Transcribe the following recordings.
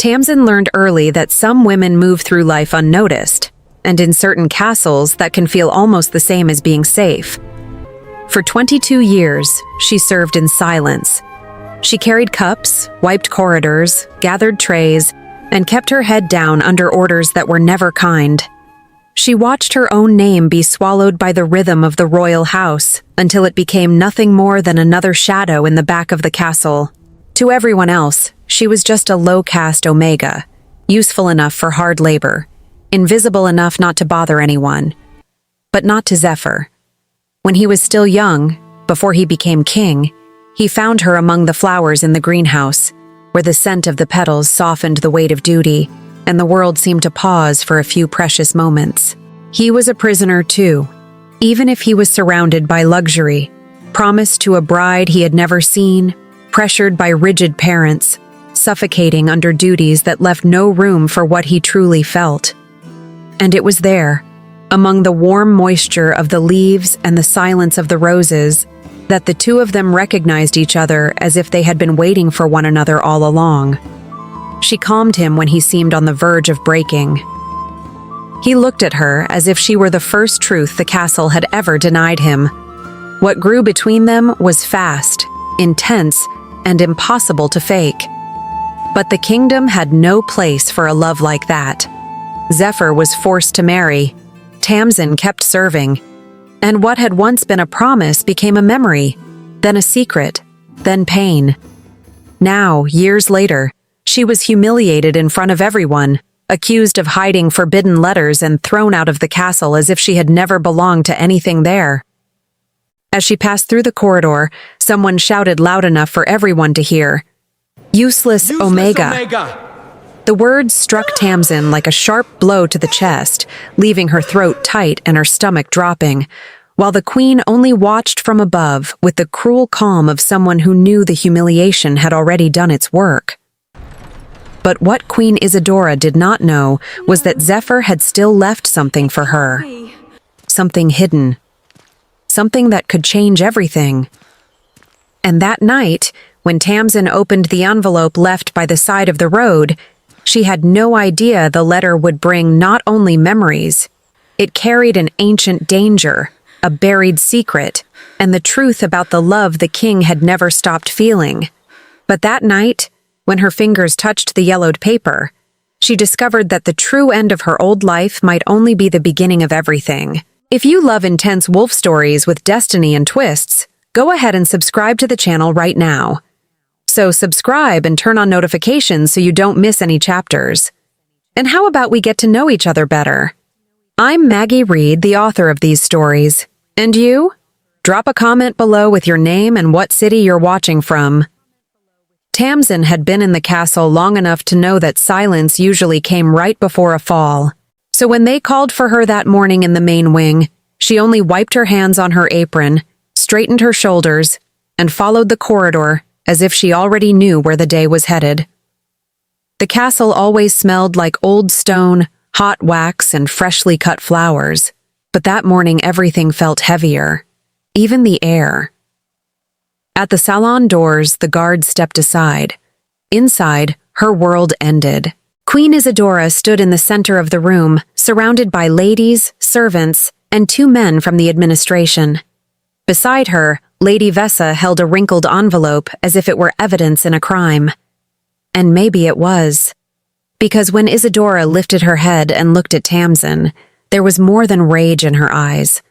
Tamsin learned early that some women move through life unnoticed, and in certain castles that can feel almost the same as being safe. For 22 years, she served in silence. She carried cups, wiped corridors, gathered trays, and kept her head down under orders that were never kind. She watched her own name be swallowed by the rhythm of the royal house until it became nothing more than another shadow in the back of the castle. To everyone else, she was just a low-caste omega, useful enough for hard labor, invisible enough not to bother anyone. But not to Zephyr. When he was still young, before he became king, he found her among the flowers in the greenhouse, where the scent of the petals softened the weight of duty, and the world seemed to pause for a few precious moments. He was a prisoner too, even if he was surrounded by luxury, promised to a bride he had never seen, pressured by rigid parents, suffocating under duties that left no room for what he truly felt. And it was there, among the warm moisture of the leaves and the silence of the roses, that the two of them recognized each other as if they had been waiting for one another all along. She calmed him when he seemed on the verge of breaking. He looked at her as if she were the first truth the castle had ever denied him. What grew between them was fast, intense, and impossible to fake. But the kingdom had no place for a love like that. Zephyr was forced to marry. Tamsin kept serving. And what had once been a promise became a memory, then a secret, then pain. Now, years later, she was humiliated in front of everyone, accused of hiding forbidden letters and thrown out of the castle as if she had never belonged to anything there. As she passed through the corridor, someone shouted loud enough for everyone to hear, "Useless Omega!" The words struck Tamsin like a sharp blow to the chest, leaving her throat tight and her stomach dropping, while the queen only watched from above with the cruel calm of someone who knew the humiliation had already done its work. But what Queen Isadora did not know was that Zephyr had still left something for her. Something hidden. Something that could change everything. And that night, when Tamsin opened the envelope left by the side of the road, she had no idea the letter would bring not only memories. It carried an ancient danger, a buried secret, and the truth about the love the king had never stopped feeling. But that night, when her fingers touched the yellowed paper, she discovered that the true end of her old life might only be the beginning of everything. If you love intense wolf stories with destiny and twists, go ahead and subscribe to the channel right now. So subscribe and turn on notifications so you don't miss any chapters. And how about we get to know each other better? I'm Maggie Reed, the author of these stories. And you? Drop a comment below with your name and what city you're watching from. Tamsin had been in the castle long enough to know that silence usually came right before a fall. So when they called for her that morning in the main wing, she only wiped her hands on her apron, straightened her shoulders, and followed the corridor as if she already knew where the day was headed. The castle always smelled like old stone, hot wax, and freshly cut flowers, but that morning everything felt heavier, even the air. At the salon doors, the guard stepped aside. Inside, her world ended. Queen Isadora stood in the center of the room, surrounded by ladies, servants, and two men from the administration. Beside her, Lady Vessa held a wrinkled envelope as if it were evidence in a crime. And maybe it was. Because when Isadora lifted her head and looked at Tamsin, there was more than rage in her eyes.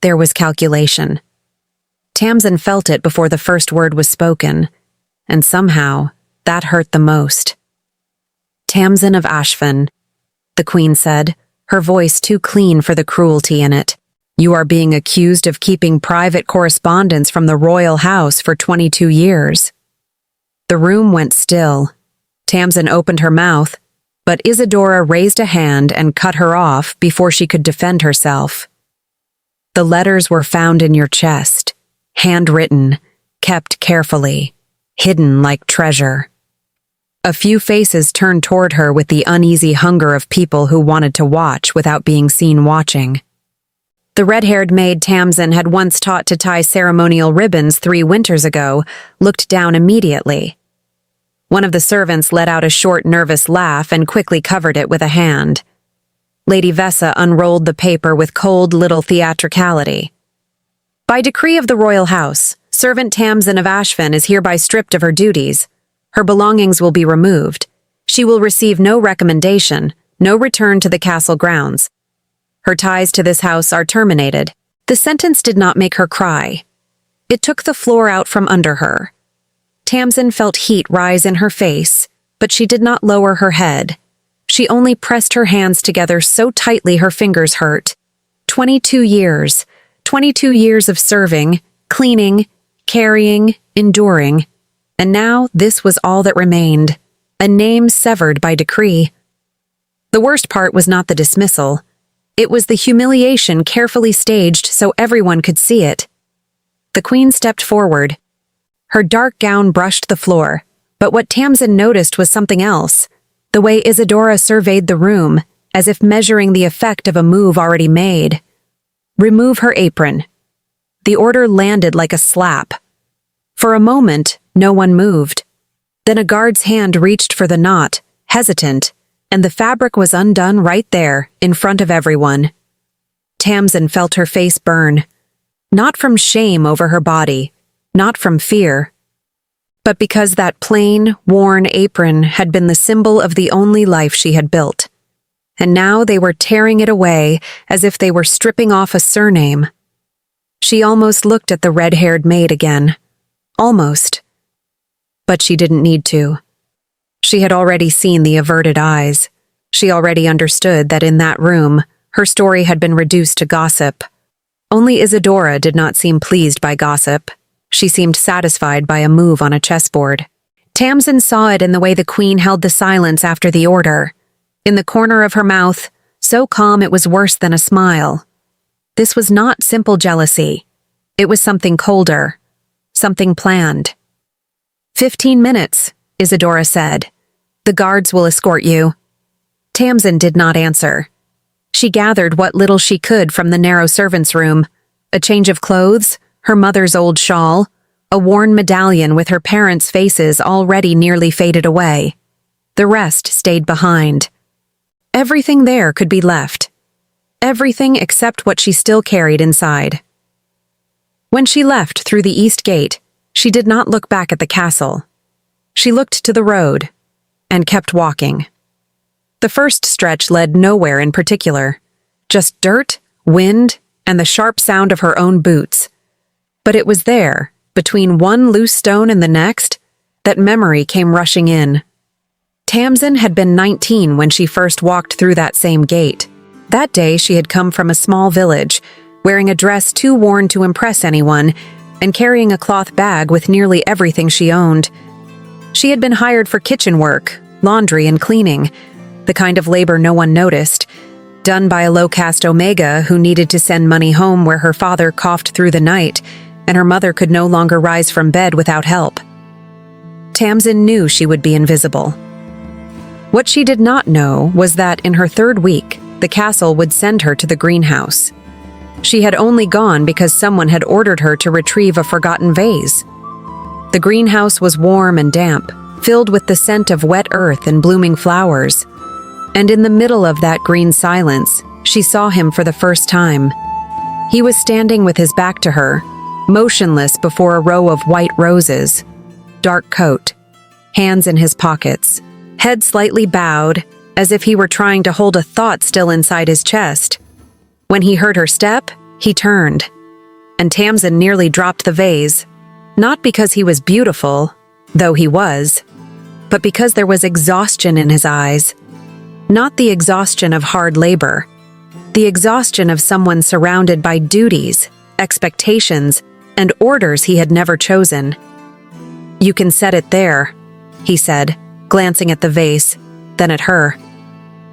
There was calculation. Tamsin felt it before the first word was spoken, and somehow, that hurt the most. "Tamsin of Ashfan," the queen said, her voice too clean for the cruelty in it. "You are being accused of keeping private correspondence from the royal house for 22 years. The room went still. Tamsin opened her mouth, but Isadora raised a hand and cut her off before she could defend herself. "The letters were found in your chest, handwritten, kept carefully, hidden like treasure." A few faces turned toward her with the uneasy hunger of people who wanted to watch without being seen watching. The red-haired maid Tamsin had once taught to tie ceremonial ribbons 3 winters ago looked down immediately. One of the servants let out a short, nervous laugh and quickly covered it with a hand. Lady Vessa unrolled the paper with cold little theatricality. By decree of the royal house, servant Tamsin of Ashfin is hereby stripped of her duties. Her belongings will be removed. She will receive no recommendation, no return to the castle grounds. Her ties to this house are terminated. The sentence did not make her cry. It took the floor out from under her. Tamsin felt heat rise in her face, but she did not lower her head. She only pressed her hands together so tightly her fingers hurt. 22 years. 22 years of serving, cleaning, carrying, enduring. And now this was all that remained. A name severed by decree. The worst part was not the dismissal. It was the humiliation carefully staged so everyone could see it. The queen stepped forward. Her dark gown brushed the floor, but what Tamsin noticed was something else. The way Isadora surveyed the room, as if measuring the effect of a move already made. Remove her apron. The order landed like a slap. For a moment, no one moved. Then a guard's hand reached for the knot, hesitant, and the fabric was undone right there, in front of everyone. Tamsin felt her face burn. Not from shame over her body, not from fear, but because that plain, worn apron had been the symbol of the only life she had built. And now they were tearing it away as if they were stripping off a surname. She almost looked at the red-haired maid again. Almost. But she didn't need to. She had already seen the averted eyes. She already understood that in that room, her story had been reduced to gossip. Only Isadora did not seem pleased by gossip. She seemed satisfied by a move on a chessboard. Tamsin saw it in the way the queen held the silence after the order. In the corner of her mouth, so calm it was worse than a smile. This was not simple jealousy. It was something colder, something planned. 15 minutes, Isadora said. The guards will escort you. Tamsin did not answer. She gathered what little she could from the narrow servants' room. A change of clothes, her mother's old shawl, a worn medallion with her parents' faces already nearly faded away. The rest stayed behind. Everything there could be left. Everything except what she still carried inside. When she left through the east gate, she did not look back at the castle. She looked to the road and kept walking. The first stretch led nowhere in particular, just dirt, wind, and the sharp sound of her own boots. But it was there, between one loose stone and the next, that memory came rushing in. Tamsin had been 19 when she first walked through that same gate. That day she had come from a small village, wearing a dress too worn to impress anyone, and carrying a cloth bag with nearly everything she owned. She had been hired for kitchen work, laundry and cleaning, the kind of labor no one noticed, done by a low-caste Omega who needed to send money home where her father coughed through the night, and her mother could no longer rise from bed without help. Tamsin knew she would be invisible. What she did not know was that in her third week, the castle would send her to the greenhouse. She had only gone because someone had ordered her to retrieve a forgotten vase. The greenhouse was warm and damp, filled with the scent of wet earth and blooming flowers. And in the middle of that green silence, she saw him for the first time. He was standing with his back to her, motionless before a row of white roses. Dark coat, hands in his pockets, head slightly bowed, as if he were trying to hold a thought still inside his chest. When he heard her step, he turned, and Tamsin nearly dropped the vase, not because he was beautiful, though he was, but because there was exhaustion in his eyes. Not the exhaustion of hard labor, the exhaustion of someone surrounded by duties, expectations, and orders he had never chosen. "You can set it there," he said, glancing at the vase, then at her.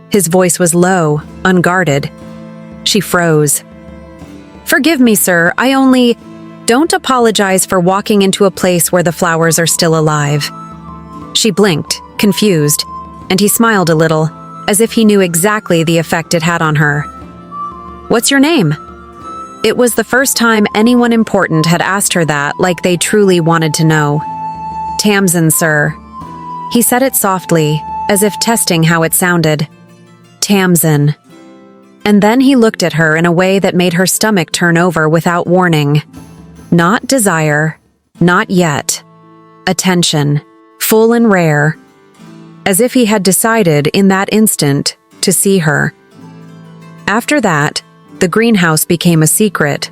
His voice was low, unguarded. She froze. "Forgive me, sir, Don't apologize for walking into a place where the flowers are still alive." She blinked, confused, and he smiled a little, as if he knew exactly the effect it had on her. "What's your name?" It was the first time anyone important had asked her that like they truly wanted to know. "Tamsin, sir." He said it softly, as if testing how it sounded. Tamsin. And then he looked at her in a way that made her stomach turn over without warning. Not desire, not yet. Attention, full and rare, as if he had decided in that instant to see her. After that, the greenhouse became a secret.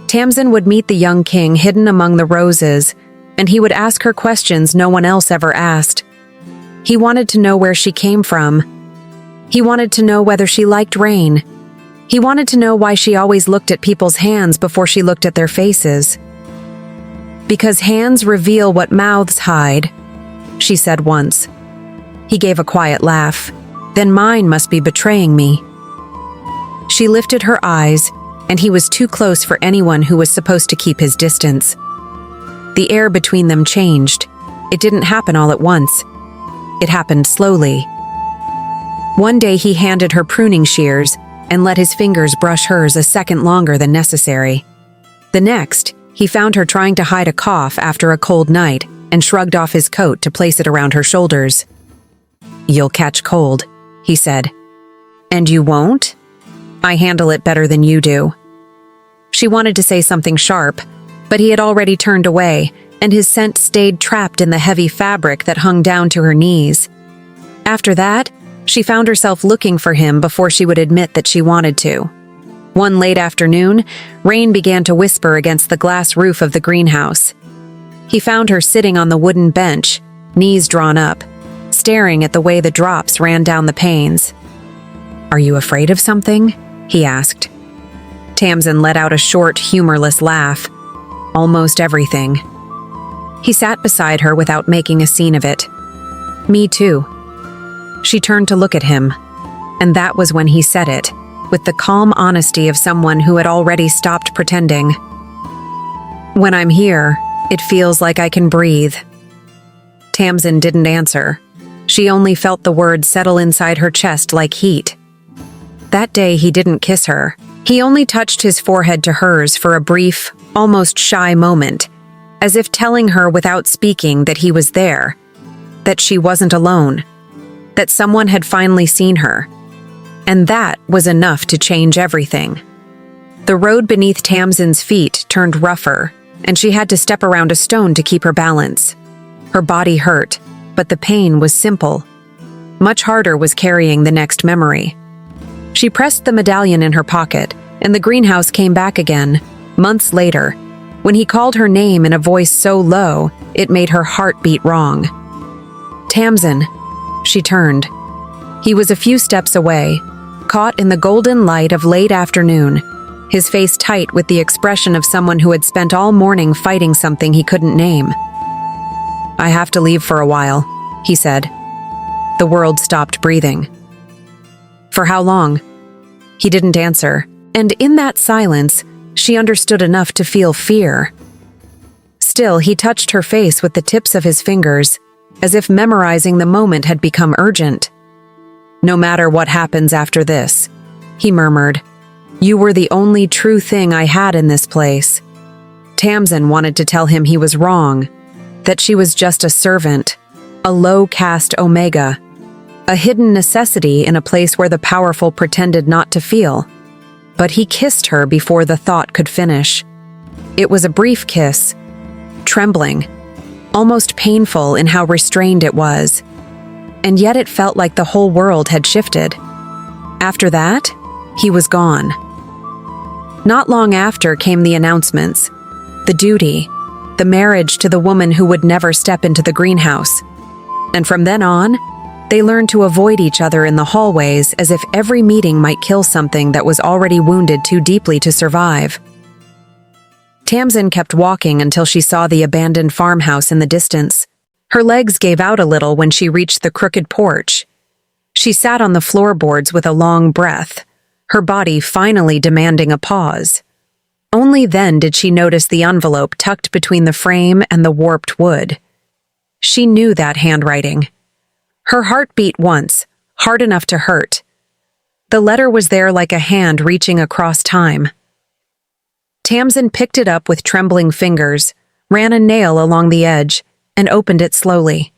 Tamsin would meet the young king hidden among the roses, and he would ask her questions no one else ever asked. He wanted to know where she came from. He wanted to know whether she liked rain. He wanted to know why she always looked at people's hands before she looked at their faces. Because hands reveal what mouths hide, she said once. He gave a quiet laugh. Then mine must be betraying me. She lifted her eyes, and he was too close for anyone who was supposed to keep his distance. The air between them changed. It didn't happen all at once. It happened slowly. One day he handed her pruning shears and let his fingers brush hers a second longer than necessary. The next, he found her trying to hide a cough after a cold night and shrugged off his coat to place it around her shoulders. "You'll catch cold," he said. "And you won't? I handle it better than you do." She wanted to say something sharp, but he had already turned away, and his scent stayed trapped in the heavy fabric that hung down to her knees. After that, she found herself looking for him before she would admit that she wanted to. One late afternoon, rain began to whisper against the glass roof of the greenhouse. He found her sitting on the wooden bench, knees drawn up, staring at the way the drops ran down the panes. "Are you afraid of something?" he asked. Tamsin let out a short, humorless laugh. "Almost everything." He sat beside her without making a scene of it. "Me too." She turned to look at him, and that was when he said it, with the calm honesty of someone who had already stopped pretending. "When I'm here, it feels like I can breathe." Tamsin didn't answer. She only felt the words settle inside her chest like heat. That day he didn't kiss her. He only touched his forehead to hers for a brief, almost shy moment, as if telling her without speaking that he was there, that she wasn't alone, that someone had finally seen her. And that was enough to change everything. The road beneath Tamsin's feet turned rougher, and she had to step around a stone to keep her balance. Her body hurt, but the pain was simple. Much harder was carrying the next memory. She pressed the medallion in her pocket, and the greenhouse came back again, months later, when he called her name in a voice so low it made her heart beat wrong. "Tamsin." She turned. He was a few steps away, caught in the golden light of late afternoon, his face tight with the expression of someone who had spent all morning fighting something he couldn't name. "I have to leave for a while," he said. The world stopped breathing. "For how long?" He didn't answer, and in that silence, she understood enough to feel fear. Still, he touched her face with the tips of his fingers, as if memorizing the moment had become urgent. "No matter what happens after this," he murmured, "you were the only true thing I had in this place." Tamsin wanted to tell him he was wrong, that she was just a servant, a low-caste omega, a hidden necessity in a place where the powerful pretended not to feel. But he kissed her before the thought could finish. It was a brief kiss, trembling, almost painful in how restrained it was. And yet it felt like the whole world had shifted. After that, he was gone. Not long after came the announcements, the duty, the marriage to the woman who would never step into the greenhouse. And from then on, they learned to avoid each other in the hallways as if every meeting might kill something that was already wounded too deeply to survive. Tamsin kept walking until she saw the abandoned farmhouse in the distance. Her legs gave out a little when she reached the crooked porch. She sat on the floorboards with a long breath, her body finally demanding a pause. Only then did she notice the envelope tucked between the frame and the warped wood. She knew that handwriting. Her heart beat once, hard enough to hurt. The letter was there like a hand reaching across time. Tamsin picked it up with trembling fingers, ran a nail along the edge, and opened it slowly.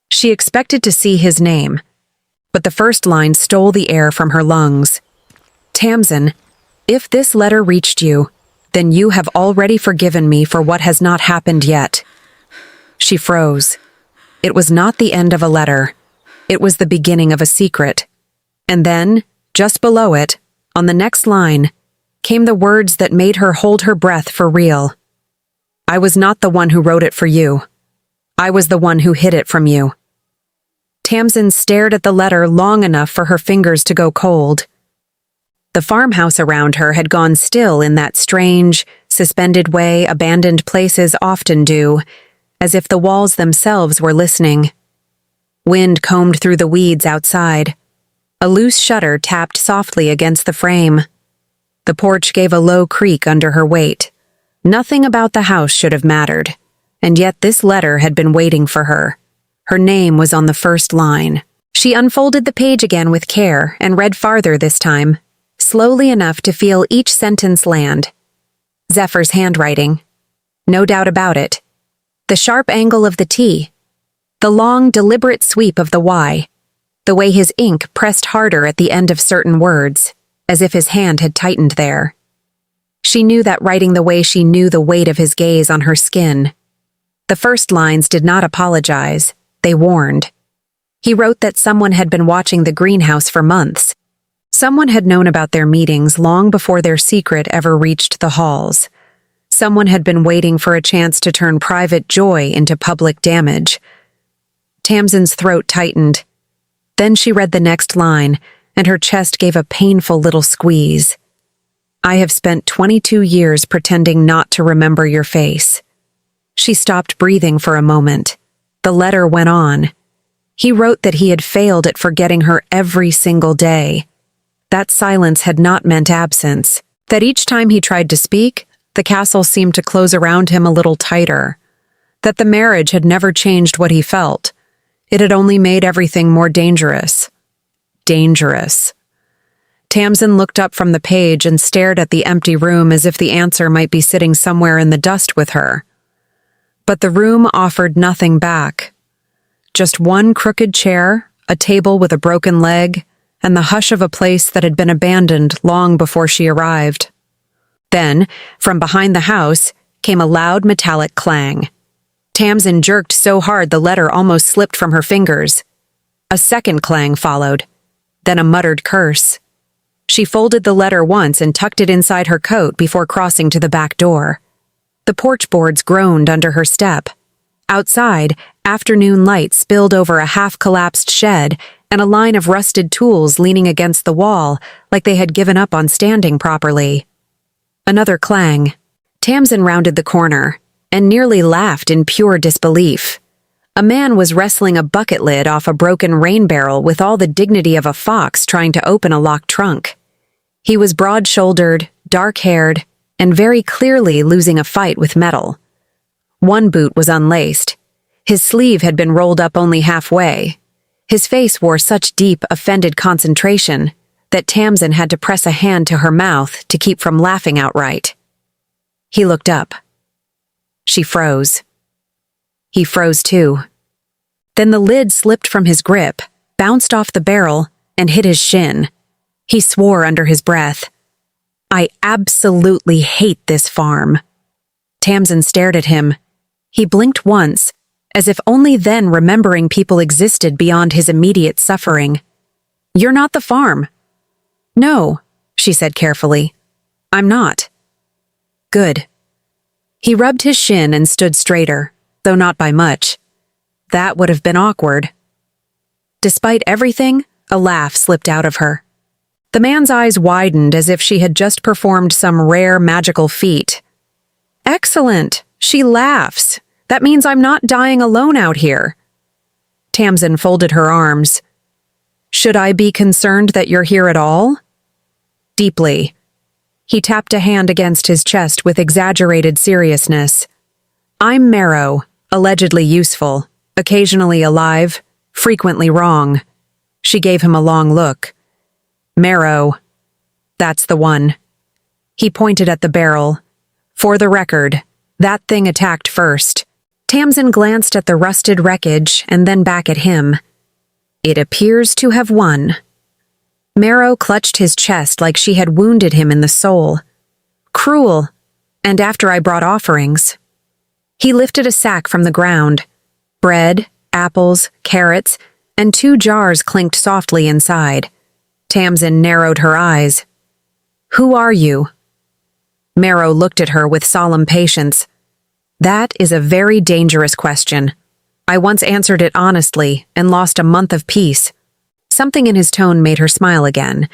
She expected to see his name, but the first line stole the air from her lungs. Tamsin, if this letter reached you, then you have already forgiven me for what has not happened yet. She froze. It was not the end of a letter. It was the beginning of a secret. And then, just below it, on the next line, came the words that made her hold her breath for real. I was not the one who wrote it for you. I was the one who hid it from you. Tamsin stared at the letter long enough for her fingers to go cold. The farmhouse around her had gone still in that strange, suspended way abandoned places often do, as if the walls themselves were listening. Wind combed through the weeds outside. A loose shutter tapped softly against the frame. The porch gave a low creak under her weight. Nothing about the house should have mattered, and yet this letter had been waiting for her. Her name was on the first line. She unfolded the page again with care and read farther this time, slowly enough to feel each sentence land. Zephyr's handwriting. No doubt about it. The sharp angle of the T. The long, deliberate sweep of the Y. The way his ink pressed harder at the end of certain words, as if his hand had tightened there. She knew that writing the way she knew the weight of his gaze on her skin. The first lines did not apologize. They warned. He wrote that someone had been watching the greenhouse for months. Someone had known about their meetings long before their secret ever reached the halls. Someone had been waiting for a chance to turn private joy into public damage. Tamsin's throat tightened. Then she read the next line, and her chest gave a painful little squeeze. I have spent 22 years pretending not to remember your face. She stopped breathing for a moment. The letter went on. He wrote that he had failed at forgetting her every single day. That silence had not meant absence. That each time he tried to speak, the castle seemed to close around him a little tighter. That the marriage had never changed what he felt. It had only made everything more dangerous. Dangerous. Tamsin looked up from the page and stared at the empty room as if the answer might be sitting somewhere in the dust with her. But the room offered nothing back. Just one crooked chair, a table with a broken leg, and the hush of a place that had been abandoned long before she arrived. Then, from behind the house, came a loud metallic clang. Tamsin jerked so hard the letter almost slipped from her fingers. A second clang followed, then a muttered curse. She folded the letter once and tucked it inside her coat before crossing to the back door. The porch boards groaned under her step. Outside, afternoon light spilled over a half-collapsed shed and a line of rusted tools leaning against the wall like they had given up on standing properly. Another clang. Tamsin rounded the corner and nearly laughed in pure disbelief. A man was wrestling a bucket lid off a broken rain barrel with all the dignity of a fox trying to open a locked trunk. He was broad-shouldered, dark-haired, and very clearly losing a fight with metal. One boot was unlaced. His sleeve had been rolled up only halfway. His face wore such deep, offended concentration that Tamsin had to press a hand to her mouth to keep from laughing outright. He looked up. She froze. He froze too. Then the lid slipped from his grip, bounced off the barrel, and hit his shin. He swore under his breath. I absolutely hate this farm. Tamsin stared at him. He blinked once, as if only then remembering people existed beyond his immediate suffering. You're not the farm. No, she said carefully. I'm not. Good. He rubbed his shin and stood straighter, though not by much. That would have been awkward. Despite everything, a laugh slipped out of her. The man's eyes widened as if she had just performed some rare magical feat. Excellent! She laughs. That means I'm not dying alone out here. Tamsin folded her arms. Should I be concerned that you're here at all? Deeply. He tapped a hand against his chest with exaggerated seriousness. I'm Marrow, allegedly useful, occasionally alive, frequently wrong. She gave him a long look. Marrow. That's the one. He pointed at the barrel. For the record, that thing attacked first. Tamsin glanced at the rusted wreckage and then back at him. It appears to have won. Marrow clutched his chest like she had wounded him in the soul. Cruel, and after I brought offerings. He lifted a sack from the ground. Bread, apples, carrots, and 2 jars clinked softly inside. Tamsin narrowed her eyes. "Who are you?" Marrow looked at her with solemn patience. "That is a very dangerous question. I once answered it honestly and lost a month of peace." Something in his tone made her smile again,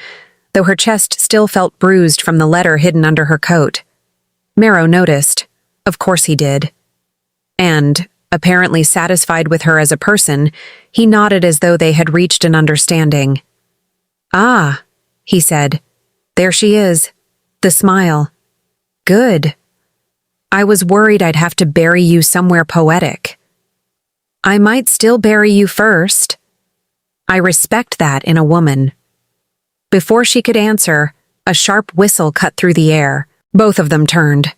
though her chest still felt bruised from the letter hidden under her coat. Marrow noticed. Of course he did. And, apparently satisfied with her as a person, he nodded as though they had reached an understanding. "Ah," he said. "There she is. The smile. Good. I was worried I'd have to bury you somewhere poetic." "I might still bury you first." "I respect that in a woman." Before she could answer, a sharp whistle cut through the air. Both of them turned.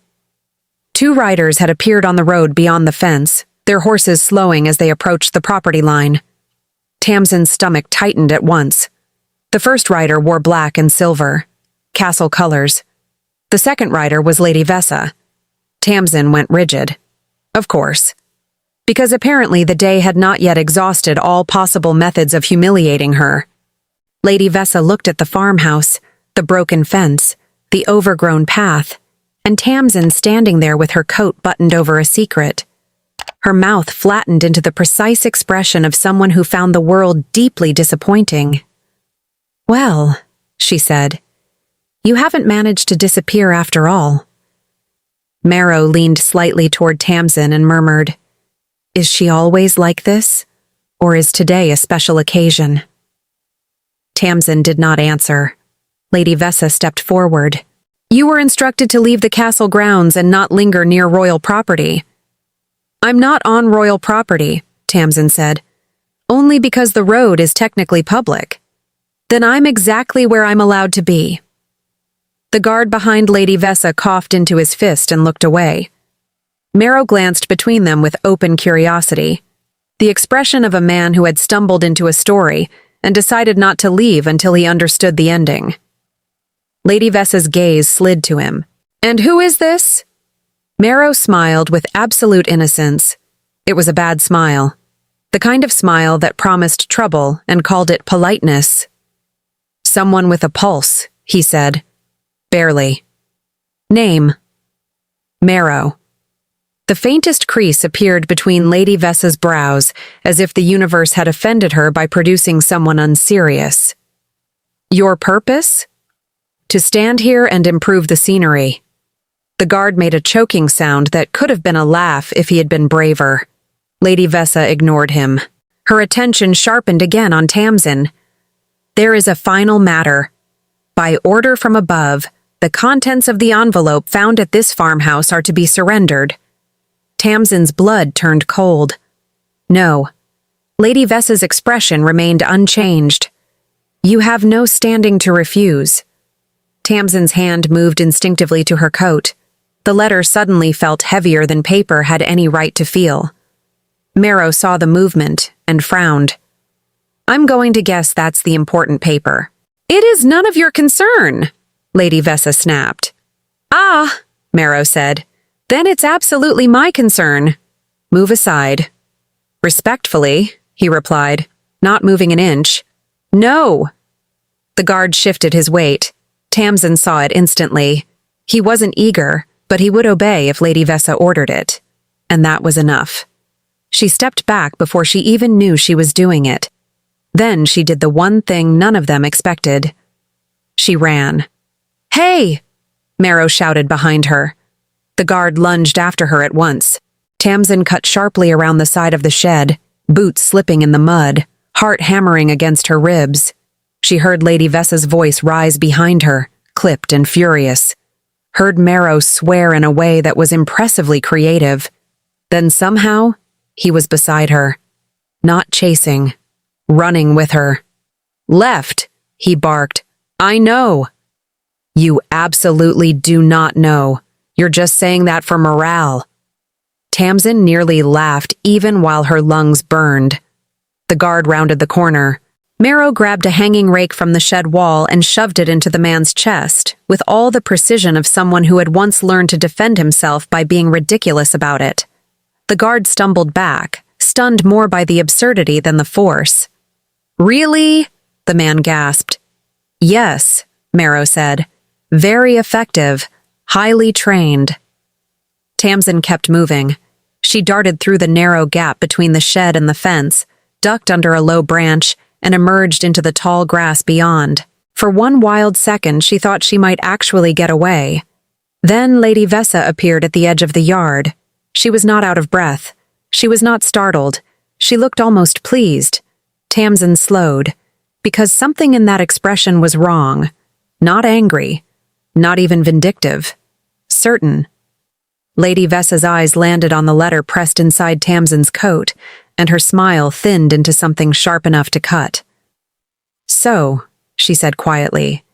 2 riders had appeared on the road beyond the fence, their horses slowing as they approached the property line. Tamsin's stomach tightened at once. The first rider wore black and silver, castle colors. The second rider was Lady Vessa. Tamsin went rigid. Of course. Because apparently the day had not yet exhausted all possible methods of humiliating her. Lady Vessa looked at the farmhouse, the broken fence, the overgrown path, and Tamsin standing there with her coat buttoned over a secret. Her mouth flattened into the precise expression of someone who found the world deeply disappointing. "Well," she said, "you haven't managed to disappear after all." Marrow leaned slightly toward Tamsin and murmured, "Is she always like this? Or is today a special occasion?" Tamsin did not answer. Lady Vessa stepped forward. "You were instructed to leave the castle grounds and not linger near royal property." "I'm not on royal property," Tamsin said. "Only because the road is technically public." "Then I'm exactly where I'm allowed to be." The guard behind Lady Vessa coughed into his fist and looked away. Marrow glanced between them with open curiosity, the expression of a man who had stumbled into a story and decided not to leave until he understood the ending. Lady Vessa's gaze slid to him. "And who is this?" Marrow smiled with absolute innocence. It was a bad smile. The kind of smile that promised trouble and called it politeness. "Someone with a pulse," he said. "Barely." "Name?" "Marrow." The faintest crease appeared between Lady Vessa's brows, as if the universe had offended her by producing someone unserious. "Your purpose?" "To stand here and improve the scenery." The guard made a choking sound that could have been a laugh if he had been braver. Lady Vessa ignored him. Her attention sharpened again on Tamsin. "There is a final matter. By order from above, the contents of the envelope found at this farmhouse are to be surrendered." Tamsin's blood turned cold. "No." Lady Vessa's expression remained unchanged. "You have no standing to refuse." Tamsin's hand moved instinctively to her coat. The letter suddenly felt heavier than paper had any right to feel. Marrow saw the movement and frowned. "I'm going to guess that's the important paper." "It is none of your concern," Lady Vessa snapped. "Ah," Marrow said. "Then it's absolutely my concern. Move aside." "Respectfully," he replied, not moving an inch. "No." The guard shifted his weight. Tamsin saw it instantly. He wasn't eager, but he would obey if Lady Vessa ordered it. And that was enough. She stepped back before she even knew she was doing it. Then she did the one thing none of them expected. She ran. "Hey!" Marrow shouted behind her. The guard lunged after her at once. Tamsin cut sharply around the side of the shed, boots slipping in the mud, heart hammering against her ribs. She heard Lady Vessa's voice rise behind her, clipped and furious. Heard Marrow swear in a way that was impressively creative. Then somehow, he was beside her. Not chasing. Running with her. "Left," he barked. "I know." "You absolutely do not know. You're just saying that for morale." Tamsin nearly laughed even while her lungs burned. The guard rounded the corner. Marrow grabbed a hanging rake from the shed wall and shoved it into the man's chest, with all the precision of someone who had once learned to defend himself by being ridiculous about it. The guard stumbled back, stunned more by the absurdity than the force. "Really?" the man gasped. "Yes," Marrow said. "Very effective, highly trained." Tamsin kept moving. She darted through the narrow gap between the shed and the fence, ducked under a low branch, and emerged into the tall grass beyond. For one wild second, she thought she might actually get away. Then Lady Vessa appeared at the edge of the yard. She was not out of breath. She was not startled. She looked almost pleased. Tamsin slowed, because something in that expression was wrong. Not angry. Not even vindictive. Certain. Lady Vessa's eyes landed on the letter pressed inside Tamsin's coat, and her smile thinned into something sharp enough to cut. "So," she said quietly,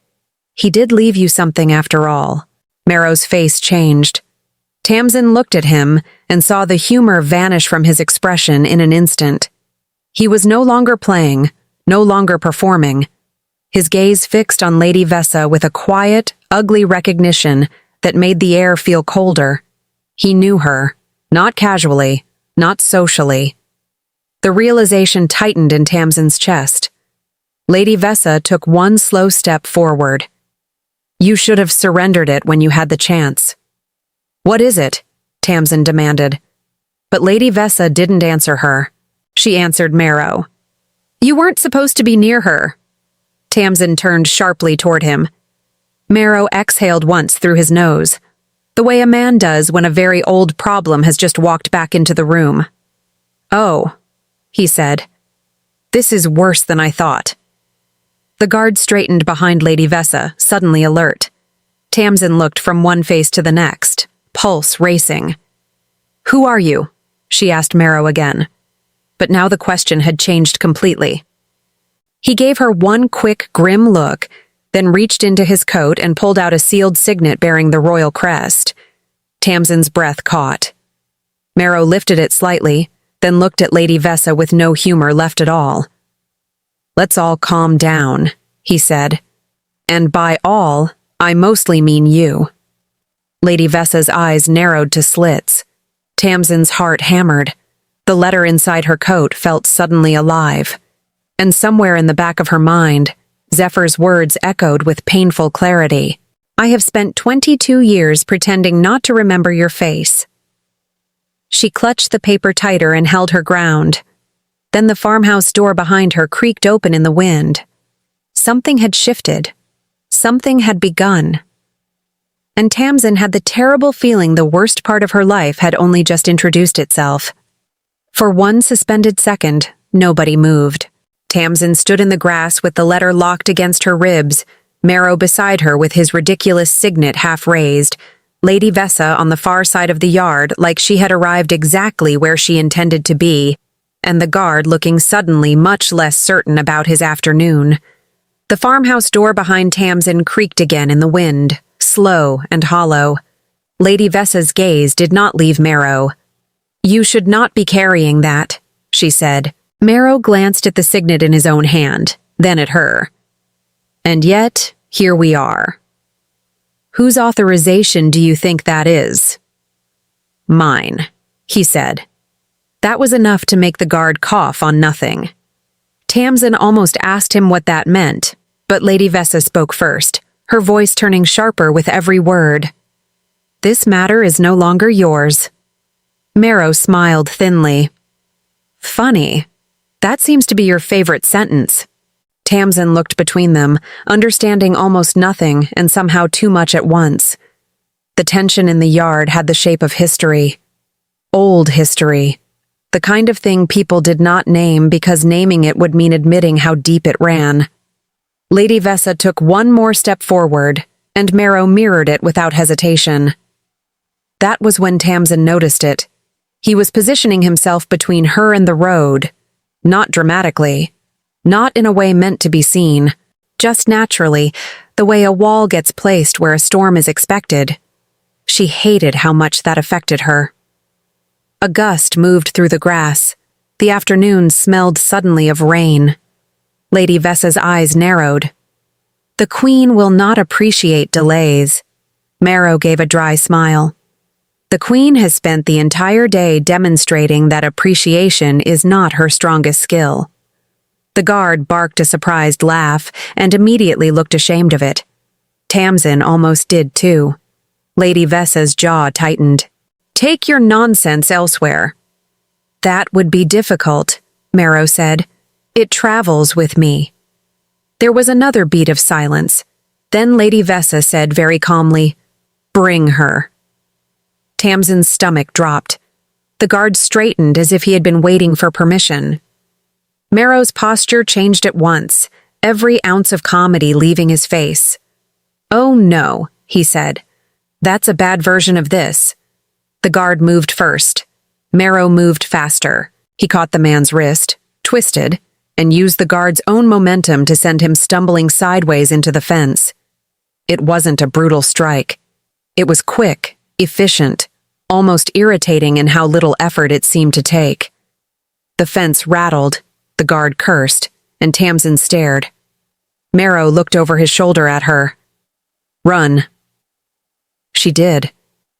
"he did leave you something after all." Marrow's face changed. Tamsin looked at him and saw the humor vanish from his expression in an instant. He was no longer playing, no longer performing. His gaze fixed on Lady Vessa with a quiet, ugly recognition that made the air feel colder. He knew her, not casually, not socially. The realization tightened in Tamsin's chest. Lady Vessa took one slow step forward. "You should have surrendered it when you had the chance." "What is it?" Tamsin demanded. But Lady Vessa didn't answer her. She answered Marrow. "You weren't supposed to be near her." Tamsin turned sharply toward him. Marrow exhaled once through his nose, the way a man does when a very old problem has just walked back into the room. "Oh," he said. "This is worse than I thought." The guard straightened behind Lady Vessa, suddenly alert. Tamsin looked from one face to the next, pulse racing. "Who are you?" she asked Marrow again. But now the question had changed completely. He gave her one quick, grim look, then reached into his coat and pulled out a sealed signet bearing the royal crest. Tamsin's breath caught. Marrow lifted it slightly, then looked at Lady Vessa with no humor left at all. "Let's all calm down," he said. "And by all, I mostly mean you." Lady Vessa's eyes narrowed to slits. Tamsin's heart hammered. The letter inside her coat felt suddenly alive. And somewhere in the back of her mind, Zephyr's words echoed with painful clarity. "I have spent 22 years pretending not to remember your face." She clutched the paper tighter and held her ground. Then the farmhouse door behind her creaked open in the wind. Something had shifted. Something had begun. And Tamsin had the terrible feeling the worst part of her life had only just introduced itself. For one suspended second, nobody moved. Tamsin stood in the grass with the letter locked against her ribs, Marrow beside her with his ridiculous signet half raised, Lady Vessa on the far side of the yard like she had arrived exactly where she intended to be, and the guard looking suddenly much less certain about his afternoon. The farmhouse door behind Tamsin creaked again in the wind, slow and hollow. Lady Vessa's gaze did not leave Marrow. "You should not be carrying that," she said. Marrow glanced at the signet in his own hand, then at her. "And yet, here we are. Whose authorization do you think that is?" "Mine," he said. That was enough to make the guard cough on nothing. Tamsin almost asked him what that meant, but Lady Vessa spoke first, her voice turning sharper with every word. "This matter is no longer yours." Marrow smiled thinly. "Funny. That seems to be your favorite sentence." Tamsin looked between them, understanding almost nothing and somehow too much at once. The tension in the yard had the shape of history. Old history. The kind of thing people did not name because naming it would mean admitting how deep it ran. Lady Vessa took one more step forward, and Marrow mirrored it without hesitation. That was when Tamsin noticed it. He was positioning himself between her and the road, not dramatically, not in a way meant to be seen, just naturally, the way a wall gets placed where a storm is expected. She hated how much that affected her. A gust moved through the grass. The afternoon smelled suddenly of rain. Lady Vessa's eyes narrowed. The Queen will not appreciate delays. Marrow gave a dry smile. The Queen has spent the entire day demonstrating that appreciation is not her strongest skill. The guard barked a surprised laugh and immediately looked ashamed of it. Tamsin almost did too. Lady Vessa's jaw tightened. Take your nonsense elsewhere. That would be difficult, Marrow said. It travels with me. There was another beat of silence. Then Lady Vessa said very calmly, Bring her. Tamsin's stomach dropped. The guard straightened as if he had been waiting for permission. Marrow's posture changed at once, every ounce of comedy leaving his face. Oh no, he said. That's a bad version of this. The guard moved first. Marrow moved faster. He caught the man's wrist, twisted, and used the guard's own momentum to send him stumbling sideways into the fence. It wasn't a brutal strike. It was quick, efficient, almost irritating in how little effort it seemed to take. The fence rattled, the guard cursed, and Tamsin stared. Marrow looked over his shoulder at her. Run. She did.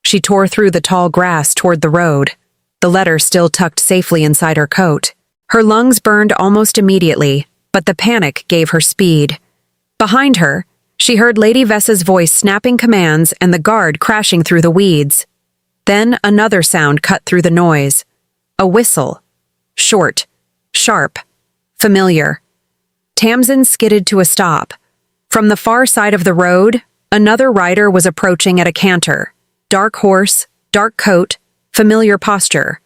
She tore through the tall grass toward the road, the letter still tucked safely inside her coat. Her lungs burned almost immediately, but the panic gave her speed. Behind her, she heard Lady Vessa's voice snapping commands and the guard crashing through the weeds. Then another sound cut through the noise. A whistle. Short, sharp, familiar. Tamsin skidded to a stop. From the far side of the road, another rider was approaching at a canter. Dark horse, dark coat, familiar posture.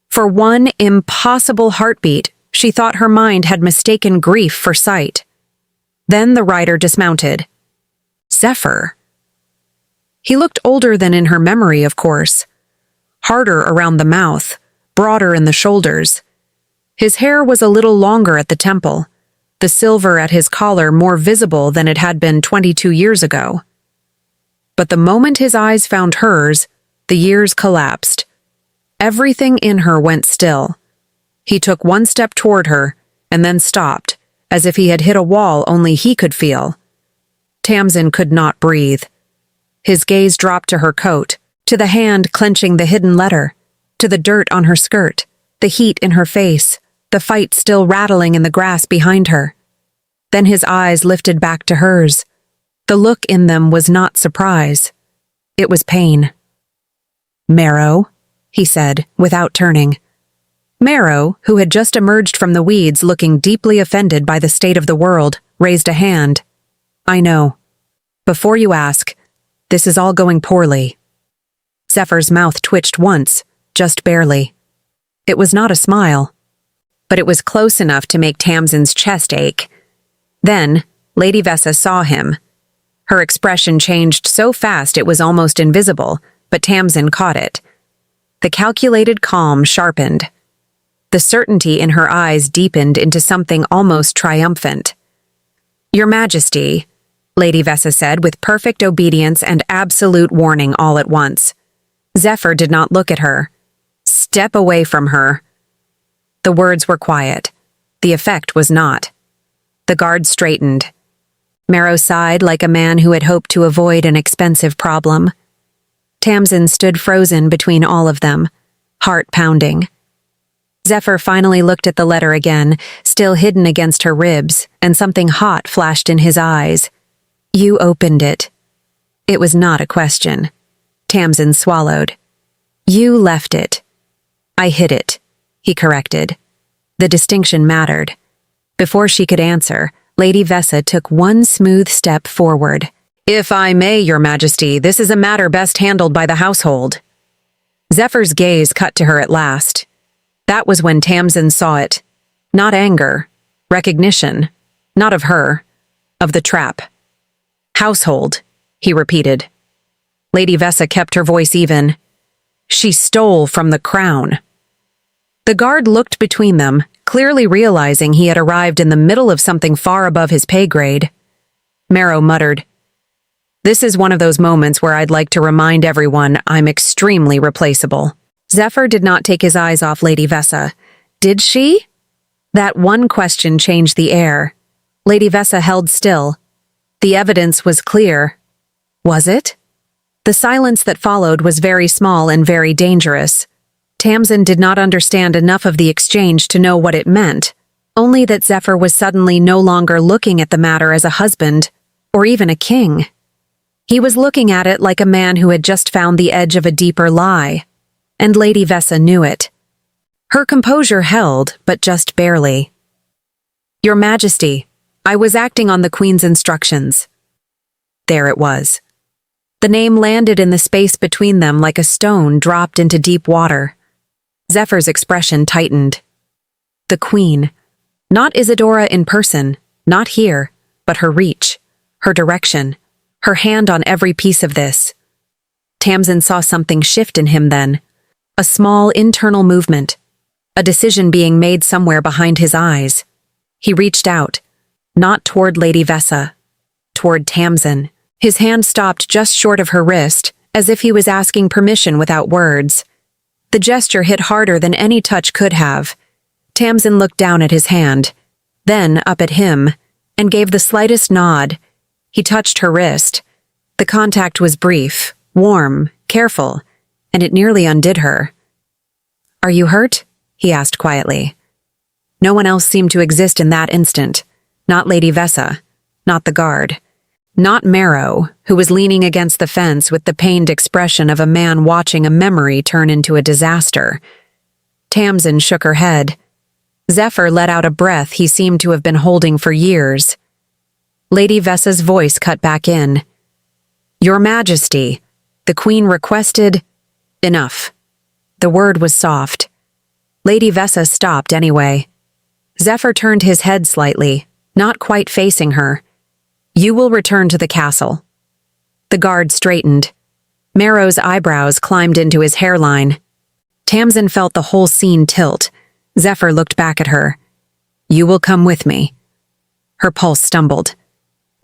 For one impossible heartbeat, she thought her mind had mistaken grief for sight. Then the rider dismounted. Zephyr. He looked older than in her memory, of course. Harder around the mouth, broader in the shoulders. His hair was a little longer at the temple, the silver at his collar more visible than it had been 22 years ago. But the moment his eyes found hers, the years collapsed. Everything in her went still. He took one step toward her, and then stopped, as if he had hit a wall only he could feel. Tamsin could not breathe. His gaze dropped to her coat, to the hand clenching the hidden letter, to the dirt on her skirt, the heat in her face, the fight still rattling in the grass behind her. Then his eyes lifted back to hers. The look in them was not surprise. It was pain. Marrow, he said, without turning. Marrow, who had just emerged from the weeds looking deeply offended by the state of the world, raised a hand. I know. Before you ask, this is all going poorly. Zephyr's mouth twitched once, just barely. It was not a smile, but it was close enough to make Tamsin's chest ache. Then, Lady Vessa saw him. Her expression changed so fast it was almost invisible, but Tamsin caught it. The calculated calm sharpened. The certainty in her eyes deepened into something almost triumphant. Your Majesty, Lady Vessa said with perfect obedience and absolute warning all at once. Zephyr did not look at her. Step away from her. The words were quiet. The effect was not. The guard straightened. Marrow sighed like a man who had hoped to avoid an expensive problem. Tamsin stood frozen between all of them, heart pounding. Zephyr finally looked at the letter again, still hidden against her ribs, and something hot flashed in his eyes. You opened it. It was not a question. Tamsin swallowed. You left it. I hid it, he corrected. The distinction mattered. Before she could answer, Lady Vessa took one smooth step forward. If I may, Your Majesty, this is a matter best handled by the household. Zephyr's gaze cut to her at last. That was when Tamsin saw it. Not anger, recognition, not of her, of the trap. Household, he repeated. Lady Vessa kept her voice even. She stole from the crown. The guard looked between them, clearly realizing he had arrived in the middle of something far above his pay grade. Marrow muttered, This is one of those moments where I'd like to remind everyone I'm extremely replaceable. Zephyr did not take his eyes off Lady Vessa. Did she? That one question changed the air. Lady Vessa held still. The evidence was clear. Was it? The silence that followed was very small and very dangerous. Tamsin did not understand enough of the exchange to know what it meant, only that Zephyr was suddenly no longer looking at the matter as a husband, or even a king. He was looking at it like a man who had just found the edge of a deeper lie, and Lady Vessa knew it. Her composure held, but just barely. "Your Majesty, I was acting on the Queen's instructions." There it was. The name landed in the space between them like a stone dropped into deep water. Zephyr's expression tightened. The Queen. Not Isadora in person, not here, but her reach, her direction, her hand on every piece of this. Tamsin saw something shift in him then. A small internal movement. A decision being made somewhere behind his eyes. He reached out, not toward Lady Vessa, toward Tamsin. His hand stopped just short of her wrist, as if he was asking permission without words. The gesture hit harder than any touch could have. Tamsin looked down at his hand, then up at him, and gave the slightest nod. He touched her wrist. The contact was brief, warm, careful, and it nearly undid her. "Are you hurt?" he asked quietly. No one else seemed to exist in that instant. Not Lady Vessa, not the guard. Not Marrow, who was leaning against the fence with the pained expression of a man watching a memory turn into a disaster. Tamsin shook her head. Zephyr let out a breath he seemed to have been holding for years. Lady Vessa's voice cut back in. "Your Majesty, the Queen requested—" Enough. The word was soft. Lady Vessa stopped anyway. Zephyr turned his head slightly, not quite facing her. "You will return to the castle." The guard straightened. Marrow's eyebrows climbed into his hairline. Tamsin felt the whole scene tilt. Zephyr looked back at her. "You will come with me." Her pulse stumbled.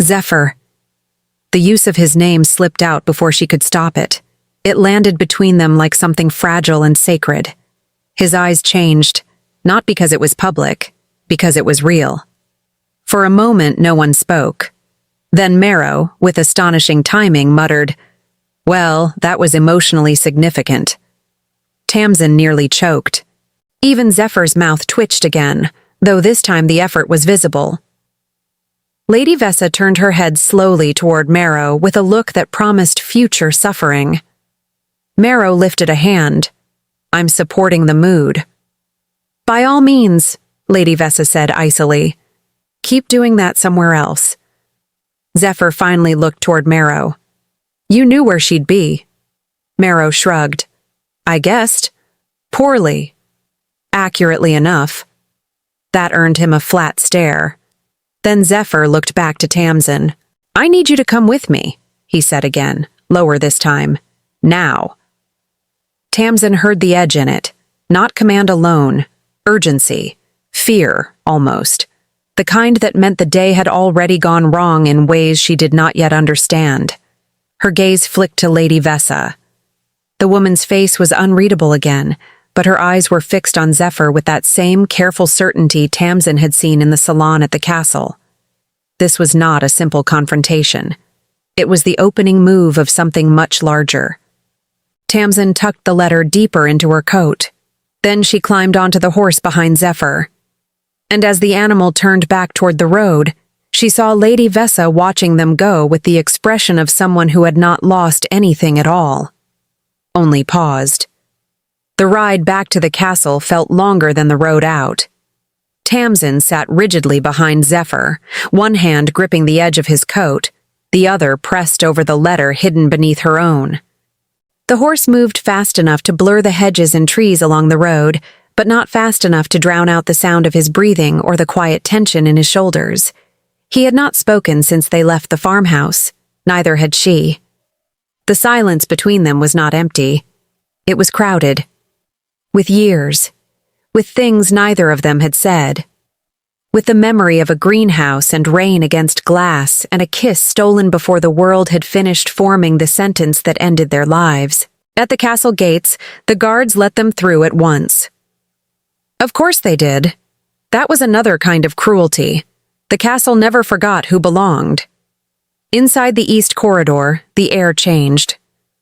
"Zephyr." The use of his name slipped out before she could stop it. It landed between them like something fragile and sacred. His eyes changed, not because it was public, because it was real. For a moment, no one spoke. Then Marrow, with astonishing timing, muttered, "Well, that was emotionally significant." Tamsin nearly choked. Even Zephyr's mouth twitched again, though this time the effort was visible. Lady Vessa turned her head slowly toward Marrow with a look that promised future suffering. Marrow lifted a hand. "I'm supporting the mood." "By all means," Lady Vessa said icily. "Keep doing that somewhere else." Zephyr finally looked toward Marrow. "You knew where she'd be." Marrow shrugged. "I guessed. Poorly. Accurately enough." That earned him a flat stare. Then Zephyr looked back to Tamsin. "I need you to come with me," he said again, lower this time. "Now." Tamsin heard the edge in it. Not command alone. Urgency. Fear, almost. The kind that meant the day had already gone wrong in ways she did not yet understand. Her gaze flicked to Lady Vessa. The woman's face was unreadable again, but her eyes were fixed on Zephyr with that same careful certainty Tamsin had seen in the salon at the castle. This was not a simple confrontation. It was the opening move of something much larger. Tamsin tucked the letter deeper into her coat. Then she climbed onto the horse behind Zephyr. And as the animal turned back toward the road, she saw Lady Vessa watching them go with the expression of someone who had not lost anything at all. Only paused. The ride back to the castle felt longer than the road out. Tamsin sat rigidly behind Zephyr, one hand gripping the edge of his coat, the other pressed over the letter hidden beneath her own. The horse moved fast enough to blur the hedges and trees along the road, but not fast enough to drown out the sound of his breathing or the quiet tension in his shoulders. He had not spoken since they left the farmhouse. Neither had she. The silence between them was not empty. It was crowded. With years. With things neither of them had said. With the memory of a greenhouse and rain against glass and a kiss stolen before the world had finished forming the sentence that ended their lives. At the castle gates, the guards let them through at once. Of course they did. That was another kind of cruelty. The castle never forgot who belonged. Inside the east corridor, the air changed.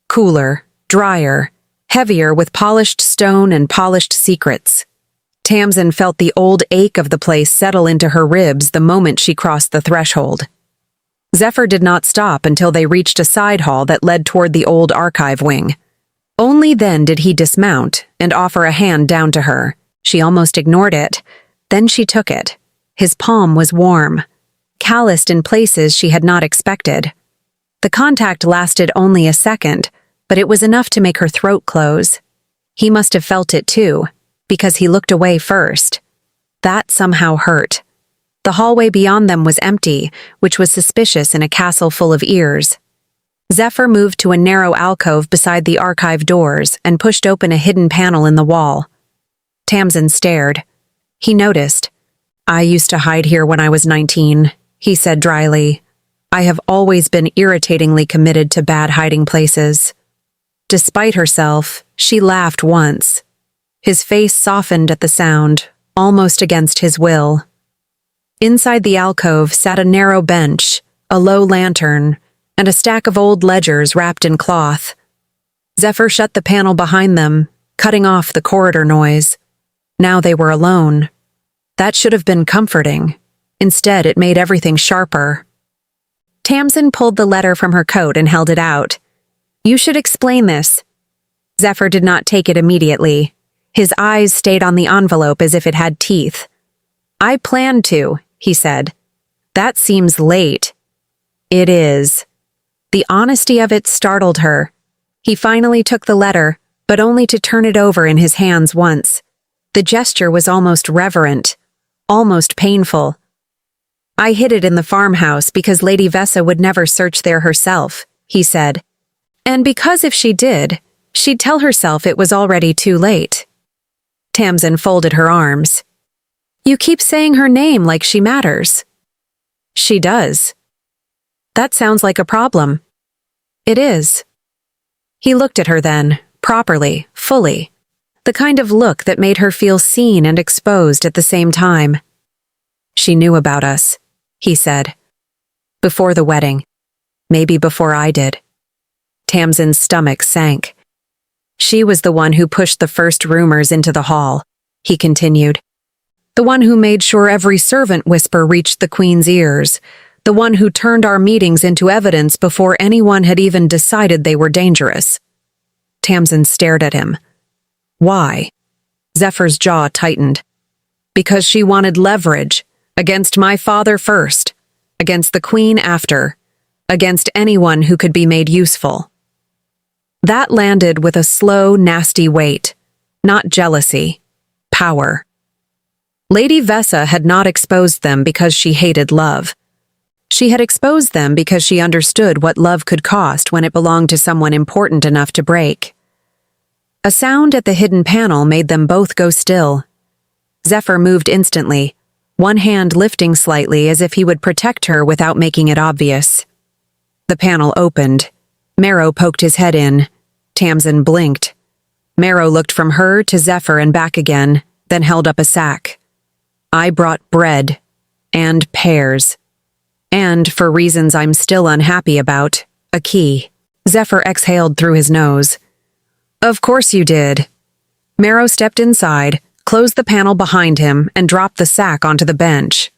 Cooler, drier, heavier with polished stone and polished secrets. Tamsin felt the old ache of the place settle into her ribs the moment she crossed the threshold. Zephyr did not stop until they reached a side hall that led toward the old archive wing. Only then did he dismount and offer a hand down to her. She almost ignored it. Then she took it. His palm was warm, calloused in places she had not expected. The contact lasted only a second, but it was enough to make her throat close. He must have felt it too, because he looked away first. That somehow hurt. The hallway beyond them was empty, which was suspicious in a castle full of ears. Zephyr moved to a narrow alcove beside the archive doors and pushed open a hidden panel in the wall. Tamsin stared. He noticed. "I used to hide here when I was 19, he said dryly. "I have always been irritatingly committed to bad hiding places." Despite herself, she laughed once. His face softened at the sound, almost against his will. Inside the alcove sat a narrow bench, a low lantern, and a stack of old ledgers wrapped in cloth. Zephyr shut the panel behind them, cutting off the corridor noise. Now they were alone. That should have been comforting. Instead, it made everything sharper. Tamsin pulled the letter from her coat and held it out. "You should explain this." Zephyr did not take it immediately. His eyes stayed on the envelope as if it had teeth. "I planned to," he said. "That seems late." "It is." The honesty of it startled her. He finally took the letter, but only to turn it over in his hands once. The gesture was almost reverent, almost painful. "I hid it in the farmhouse because Lady Vessa would never search there herself," he said. "And because if she did, she'd tell herself it was already too late." Tamsin folded her arms. "You keep saying her name like she matters." "She does." "That sounds like a problem." "It is." He looked at her then, properly, fully. The kind of look that made her feel seen and exposed at the same time. "She knew about us," he said. "Before the wedding. Maybe before I did." Tamsin's stomach sank. "She was the one who pushed the first rumors into the hall," he continued. "The one who made sure every servant whisper reached the Queen's ears. The one who turned our meetings into evidence before anyone had even decided they were dangerous." Tamsin stared at him. "Why?" Zephyr's jaw tightened. "Because she wanted leverage, against my father first, against the Queen after, against anyone who could be made useful." That landed with a slow, nasty weight. Not jealousy. Power. Lady Vessa had not exposed them because she hated love. She had exposed them because she understood what love could cost when it belonged to someone important enough to break. A sound at the hidden panel made them both go still. Zephyr moved instantly, one hand lifting slightly as if he would protect her without making it obvious. The panel opened. Marrow poked his head in. Tamsin blinked. Marrow looked from her to Zephyr and back again, then held up a sack. "I brought bread. And pears. And, for reasons I'm still unhappy about, a key." Zephyr exhaled through his nose. "Of course you did." Marrow stepped inside, closed the panel behind him, and dropped the sack onto the bench.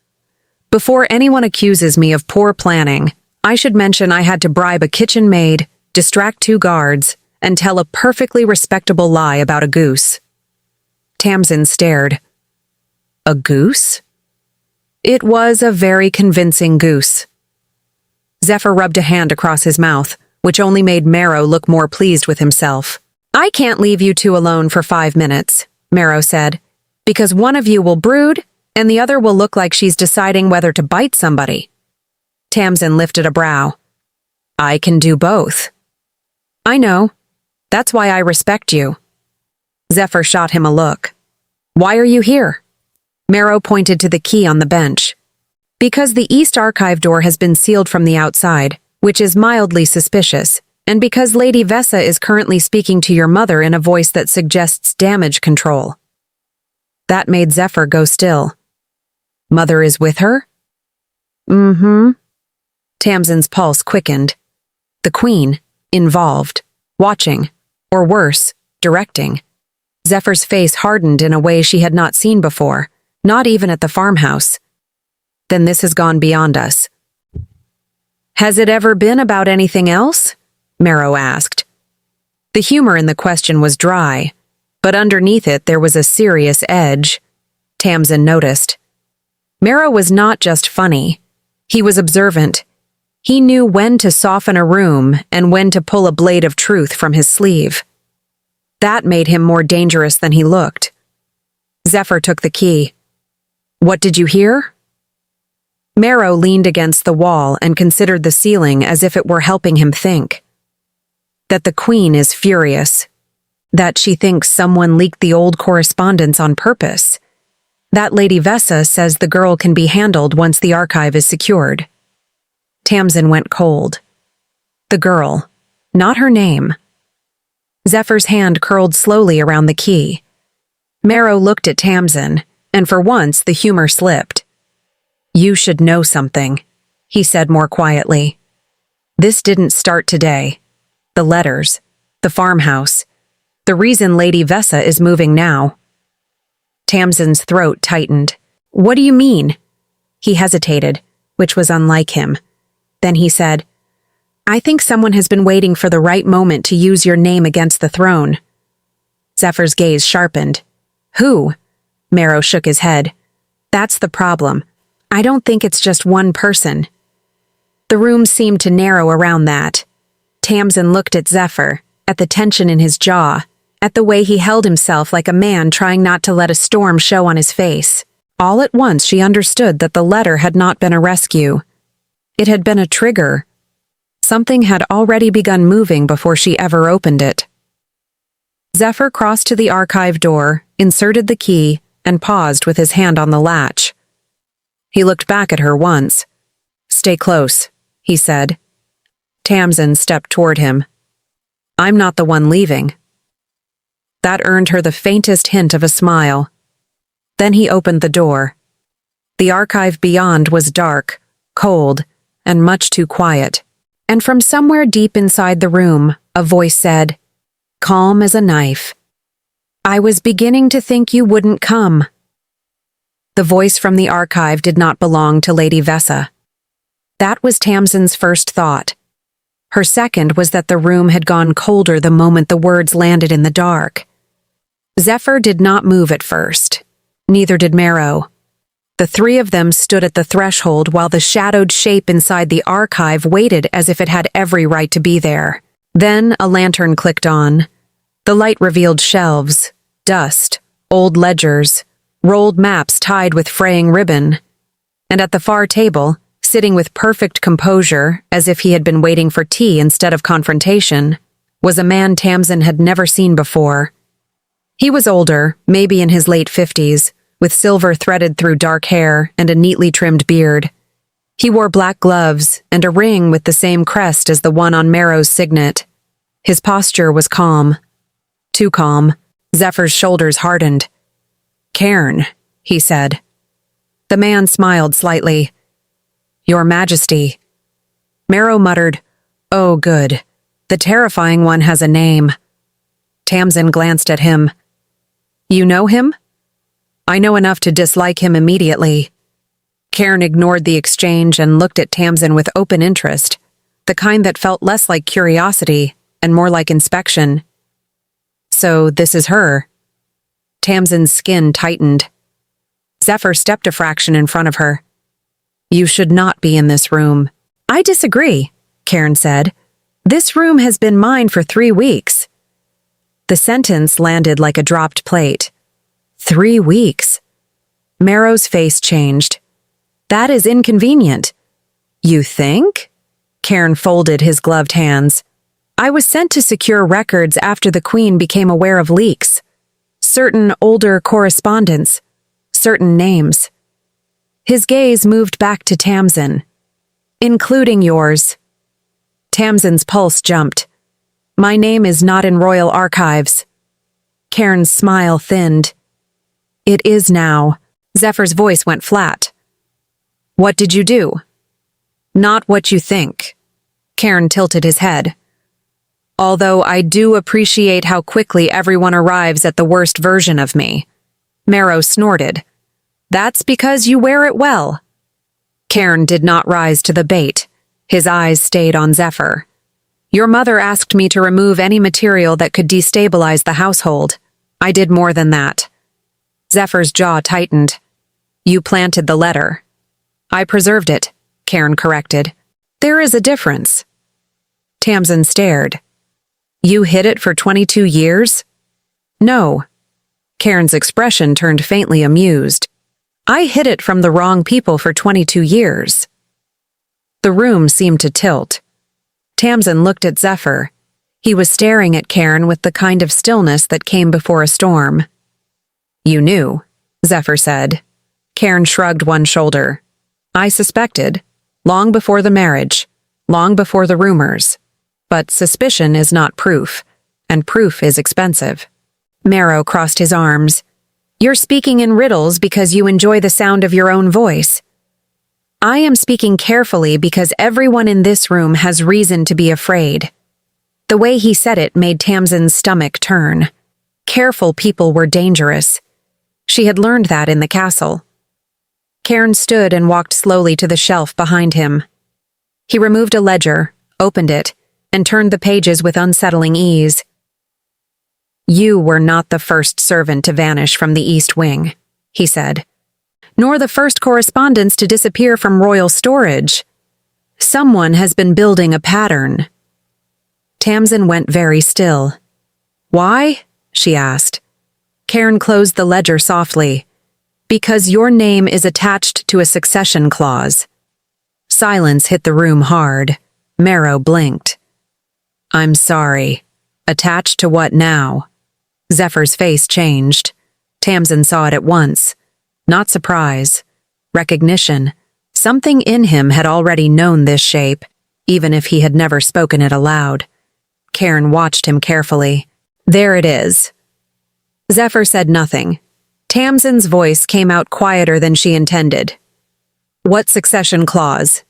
"Before anyone accuses me of poor planning, I should mention I had to bribe a kitchen maid, distract 2 guards, and tell a perfectly respectable lie about a goose." Tamsin stared. "A goose?" "It was a very convincing goose." Zephyr rubbed a hand across his mouth, which only made Marrow look more pleased with himself. "I can't leave you 2 alone for 5 minutes," Marrow said, "because one of you will brood, and the other will look like she's deciding whether to bite somebody." Tamsin lifted a brow. "I can do both." "I know. That's why I respect you." Zephyr shot him a look. "Why are you here?" Marrow pointed to the key on the bench. "Because the East Archive door has been sealed from the outside, which is mildly suspicious. and because Lady Vessa is currently speaking to your mother in a voice that suggests damage control." That made Zephyr go still. "Mother is with her?" "Mm-hmm." Tamsin's pulse quickened. The Queen, involved, watching, or worse, directing. Zephyr's face hardened in a way she had not seen before, not even at the farmhouse. "Then this has gone beyond us." "Has it ever been about anything else?" Marrow asked. The humor in the question was dry, but underneath it there was a serious edge. Tamsin noticed. Marrow was not just funny. He was observant. He knew when to soften a room and when to pull a blade of truth from his sleeve. That made him more dangerous than he looked. Zephyr took the key. "What did you hear?" Marrow leaned against the wall and considered the ceiling as if it were helping him think. That the Queen is furious. That she thinks someone leaked the old correspondence on purpose. That Lady Vessa says the girl can be handled once the archive is secured. Tamsin went cold. The girl, not her name. Zephyr's hand curled slowly around the key. Marrow looked at Tamsin, and for once the humor slipped. "You should know something," he said more quietly. "This didn't start today. The letters, the farmhouse, the reason Lady Vessa is moving now." Tamsin's throat tightened. "What do you mean?" He hesitated, which was unlike him. Then he said, "I think someone has been waiting for the right moment to use your name against the throne." Zephyr's gaze sharpened. "Who?" Marrow shook his head. "That's the problem. I don't think it's just one person." The room seemed to narrow around that. Tamsin looked at Zephyr, at the tension in his jaw, at the way he held himself like a man trying not to let a storm show on his face. All at once she understood that the letter had not been a rescue. It had been a trigger. Something had already begun moving before she ever opened it. Zephyr crossed to the archive door, inserted the key, and paused with his hand on the latch. He looked back at her once. "Stay close," he said. Tamsin stepped toward him. "I'm not the one leaving." That earned her the faintest hint of a smile. Then he opened the door. The archive beyond was dark, cold, and much too quiet. And from somewhere deep inside the room, a voice said, calm as a knife, "I was beginning to think you wouldn't come." The voice from the archive did not belong to Lady Vessa. That was Tamsin's first thought. Her second was that the room had gone colder the moment the words landed in the dark. Zephyr did not move at first. Neither did Marrow. The three of them stood at the threshold while the shadowed shape inside the archive waited as if it had every right to be there. Then a lantern clicked on. The light revealed shelves, dust, old ledgers, rolled maps tied with fraying ribbon. And at the far table, sitting with perfect composure, as if he had been waiting for tea instead of confrontation, was a man Tamsin had never seen before. He was older, maybe in his late 50s, with silver threaded through dark hair and a neatly trimmed beard. He wore black gloves and a ring with the same crest as the one on Marrow's signet. His posture was calm. Too calm. Zephyr's shoulders hardened. "Cairn," he said. The man smiled slightly. "Your Majesty." Marrow muttered, "Oh, good. The terrifying one has a name." Tamsin glanced at him. "You know him?" "I know enough to dislike him immediately." Cairn ignored the exchange and looked at Tamsin with open interest, the kind that felt less like curiosity and more like inspection. "So this is her." Tamsin's skin tightened. Zephyr stepped a fraction in front of her. "You should not be in this room." "I disagree," Cairn said. "This room has been mine for 3 weeks." The sentence landed like a dropped plate. 3 weeks. Marrow's face changed. "That is inconvenient." "You think?" Cairn folded his gloved hands. "I was sent to secure records after the Queen became aware of leaks. Certain older correspondence. Certain names." His gaze moved back to Tamsin. "Including yours." Tamsin's pulse jumped. My name is not in royal archives. Cairn's smile thinned. It is now. Zephyr's voice went flat. What did you do? Not what you think. Cairn tilted his head. Although I do appreciate how quickly everyone arrives at the worst version of me. Marrow snorted. That's because you wear it well. Cairn did not rise to the bait. His eyes stayed on Zephyr. Your mother asked me to remove any material that could destabilize the household. I did more than that. Zephyr's jaw tightened. You planted the letter. I preserved it, Cairn corrected. There is a difference. Tamsin stared. You hid it for 22 years? No. Cairn's expression turned faintly amused. I hid it from the wrong people for 22 years. The room seemed to tilt. Tamsin looked at Zephyr. He was staring at Cairn with the kind of stillness that came before a storm. You knew, Zephyr said. Cairn shrugged one shoulder. I suspected, long before the marriage, long before the rumors. But suspicion is not proof, and proof is expensive. Marrow crossed his arms. You're speaking in riddles because you enjoy the sound of your own voice. I am speaking carefully because everyone in this room has reason to be afraid. The way he said it made Tamsin's stomach turn. Careful people were dangerous. She had learned that in the castle. Cairn stood and walked slowly to the shelf behind him. He removed a ledger, opened it, and turned the pages with unsettling ease. You were not the first servant to vanish from the East Wing, he said, nor the first correspondence to disappear from royal storage. Someone has been building a pattern. Tamsin went very still. Why? She asked. Cairn closed the ledger softly. Because your name is attached to a succession clause. Silence hit the room hard. Marrow blinked. I'm sorry. Attached to what now? Zephyr's face changed. Tamsin saw it at once. Not surprise. Recognition. Something in him had already known this shape, even if he had never spoken it aloud. Cairn watched him carefully. There it is. Zephyr said nothing. Tamsin's voice came out quieter than she intended. What succession clause?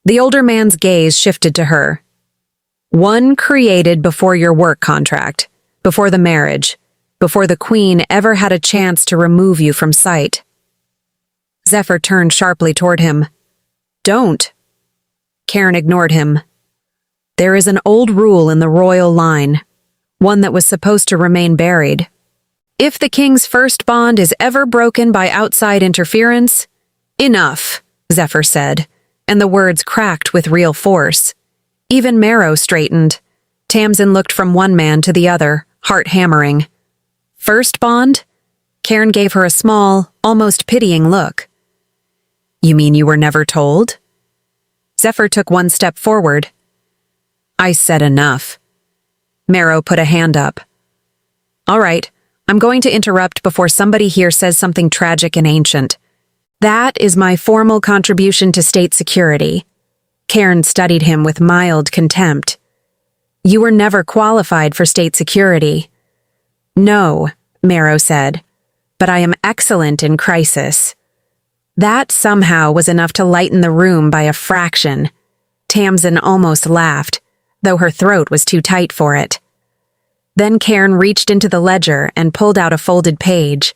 The older man's gaze shifted to her. One created before your work contract, before the marriage, before the Queen ever had a chance to remove you from sight. Zephyr turned sharply toward him. Don't. Cairn ignored him. There is an old rule in the royal line, one that was supposed to remain buried. If the king's first bond is ever broken by outside interference, enough, Zephyr said, and the words cracked with real force. Even Marrow straightened. Tamsin looked from one man to the other, heart hammering. First bond? Cairn gave her a small, almost pitying look. You mean you were never told? Zephyr took one step forward. I said enough. Marrow put a hand up. All right. I'm going to interrupt before somebody here says something tragic and ancient. That is my formal contribution to state security. Cairn studied him with mild contempt. You were never qualified for state security. No, Marrow said, but I am excellent in crisis. That somehow was enough to lighten the room by a fraction. Tamsin almost laughed, though her throat was too tight for it. Then Cairn reached into the ledger and pulled out a folded page.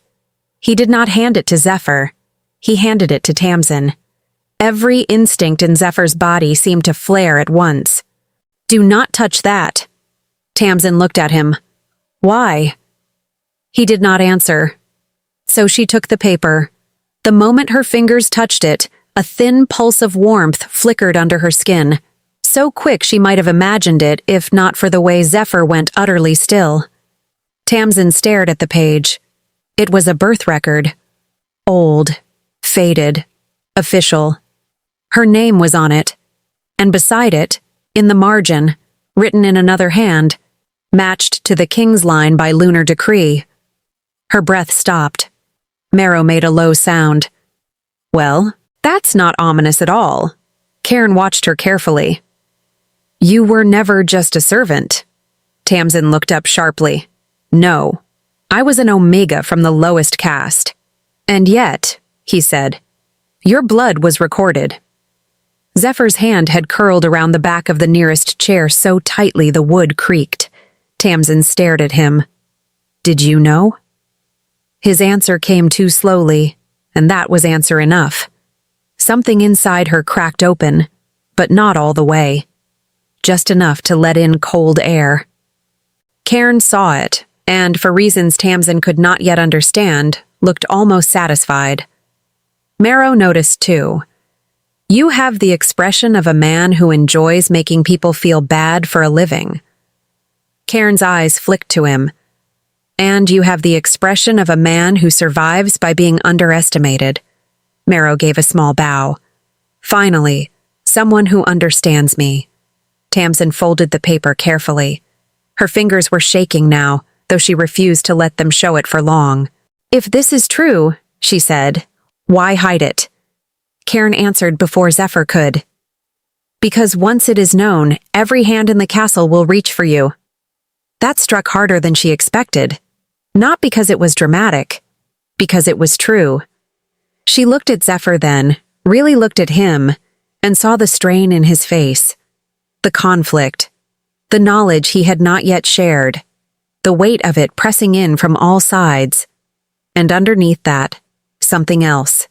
He did not hand it to Zephyr. He handed it to Tamsin. Every instinct in Zephyr's body seemed to flare at once. Do not touch that. Tamsin looked at him. Why? He did not answer. So she took the paper. The moment her fingers touched it, a thin pulse of warmth flickered under her skin. So quick she might have imagined it if not for the way Zephyr went utterly still. Tamsin stared at the page. It was a birth record. Old, faded, official. Her name was on it, and beside it, in the margin, written in another hand, matched to the king's line by lunar decree. Her breath stopped. Marrow made a low sound. Well, that's not ominous at all. Cairn watched her carefully. You were never just a servant. Tamsin looked up sharply. No, I was an Omega from the lowest caste. And yet, he said, your blood was recorded. Zephyr's hand had curled around the back of the nearest chair so tightly the wood creaked. Tamsin stared at him. Did you know? His answer came too slowly, and that was answer enough. Something inside her cracked open, but not all the way. Just enough to let in cold air. Cairn saw it, and for reasons Tamsin could not yet understand, looked almost satisfied. Marrow noticed too. You have the expression of a man who enjoys making people feel bad for a living. Cairn's eyes flicked to him. And you have the expression of a man who survives by being underestimated. Marrow gave a small bow. Finally, someone who understands me. Tamsin folded the paper carefully. Her fingers were shaking now, though she refused to let them show it for long. If this is true, she said, why hide it? Cairn answered before Zephyr could. Because once it is known, every hand in the castle will reach for you. That struck harder than she expected. Not because it was dramatic, because it was true. She looked at Zephyr then, really looked at him, and saw the strain in his face. The conflict. The knowledge he had not yet shared. The weight of it pressing in from all sides. And underneath that, something else.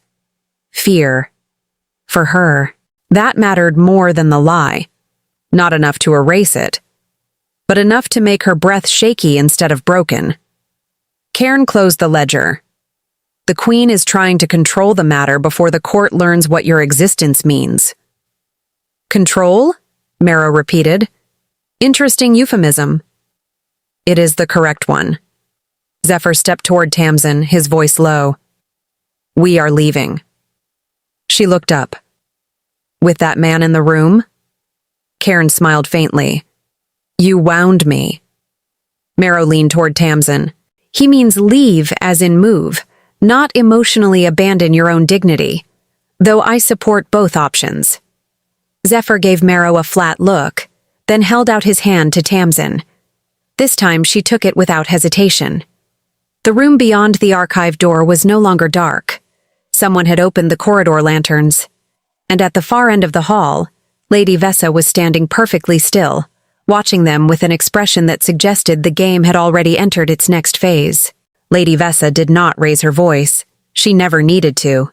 Fear. For her, that mattered more than the lie. Not enough to erase it, but enough to make her breath shaky instead of broken. Cairn closed the ledger. The Queen is trying to control the matter before the court learns what your existence means. Control? Marrow repeated. Interesting euphemism. It is the correct one. Zephyr stepped toward Tamsin, his voice low. We are leaving. She looked up. With that man in the room? Cairn smiled faintly. You wound me. Marrow leaned toward Tamsin. He means leave as in move, not emotionally abandon your own dignity, though I support both options. Zephyr gave Marrow a flat look, then held out his hand to Tamsin. This time she took it without hesitation. The room beyond the archive door was no longer dark. Someone had opened the corridor lanterns, and at the far end of the hall, Lady Vessa was standing perfectly still, watching them with an expression that suggested the game had already entered its next phase. Lady Vessa did not raise her voice. She never needed to.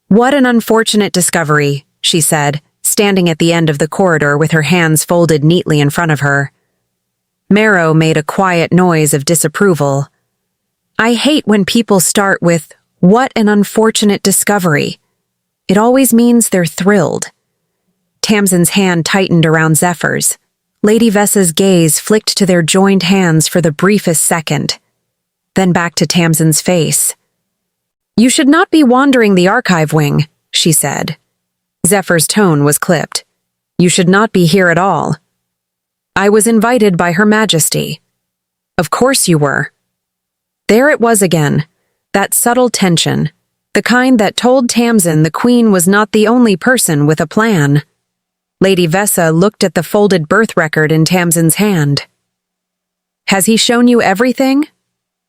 What an unfortunate discovery, she said, standing at the end of the corridor with her hands folded neatly in front of her. Marrow made a quiet noise of disapproval. I hate when people start with, what an unfortunate discovery. It always means they're thrilled. Tamsin's hand tightened around Zephyr's. Lady Vessa's gaze flicked to their joined hands for the briefest second, then back to Tamsin's face. You should not be wandering the archive wing, she said. Zephyr's tone was clipped. You should not be here at all. I was invited by Her Majesty. Of course you were. There it was again, that subtle tension, the kind that told Tamsin the Queen was not the only person with a plan. Lady Vessa looked at the folded birth record in Tamsin's hand. Has he shown you everything?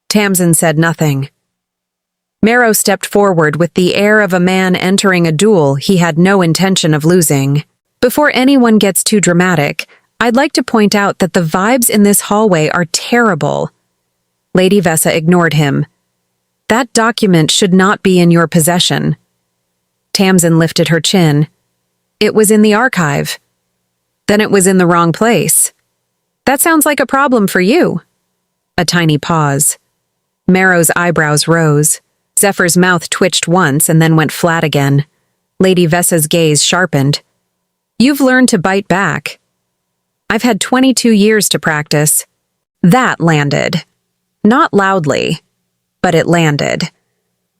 Tamsin said nothing. Marrow stepped forward with the air of a man entering a duel he had no intention of losing. Before anyone gets too dramatic, I'd like to point out that the vibes in this hallway are terrible. Lady Vessa ignored him. That document should not be in your possession. Tamsin lifted her chin. It was in the archive. Then it was in the wrong place. That sounds like a problem for you. A tiny pause. Marrow's eyebrows rose. Zephyr's mouth twitched once and then went flat again. Lady Vessa's gaze sharpened. You've learned to bite back. I've had 22 years to practice. That landed. Not loudly, but it landed.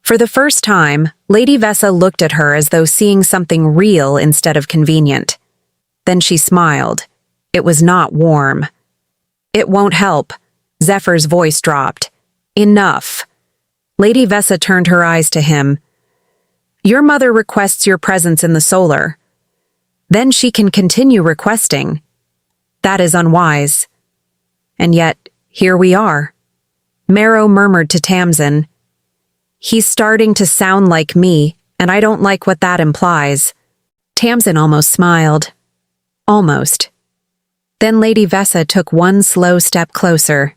For the first time, Lady Vessa looked at her as though seeing something real instead of convenient. Then she smiled. It was not warm. It won't help. Zephyr's voice dropped. Enough. Lady Vessa turned her eyes to him. Your mother requests your presence in the solar. Then she can continue requesting. That is unwise. and yet, here we are. Marrow murmured to Tamsin, "He's starting to sound like me, and I don't like what that implies." Tamsin almost smiled. Almost. Then Lady Vessa took one slow step closer.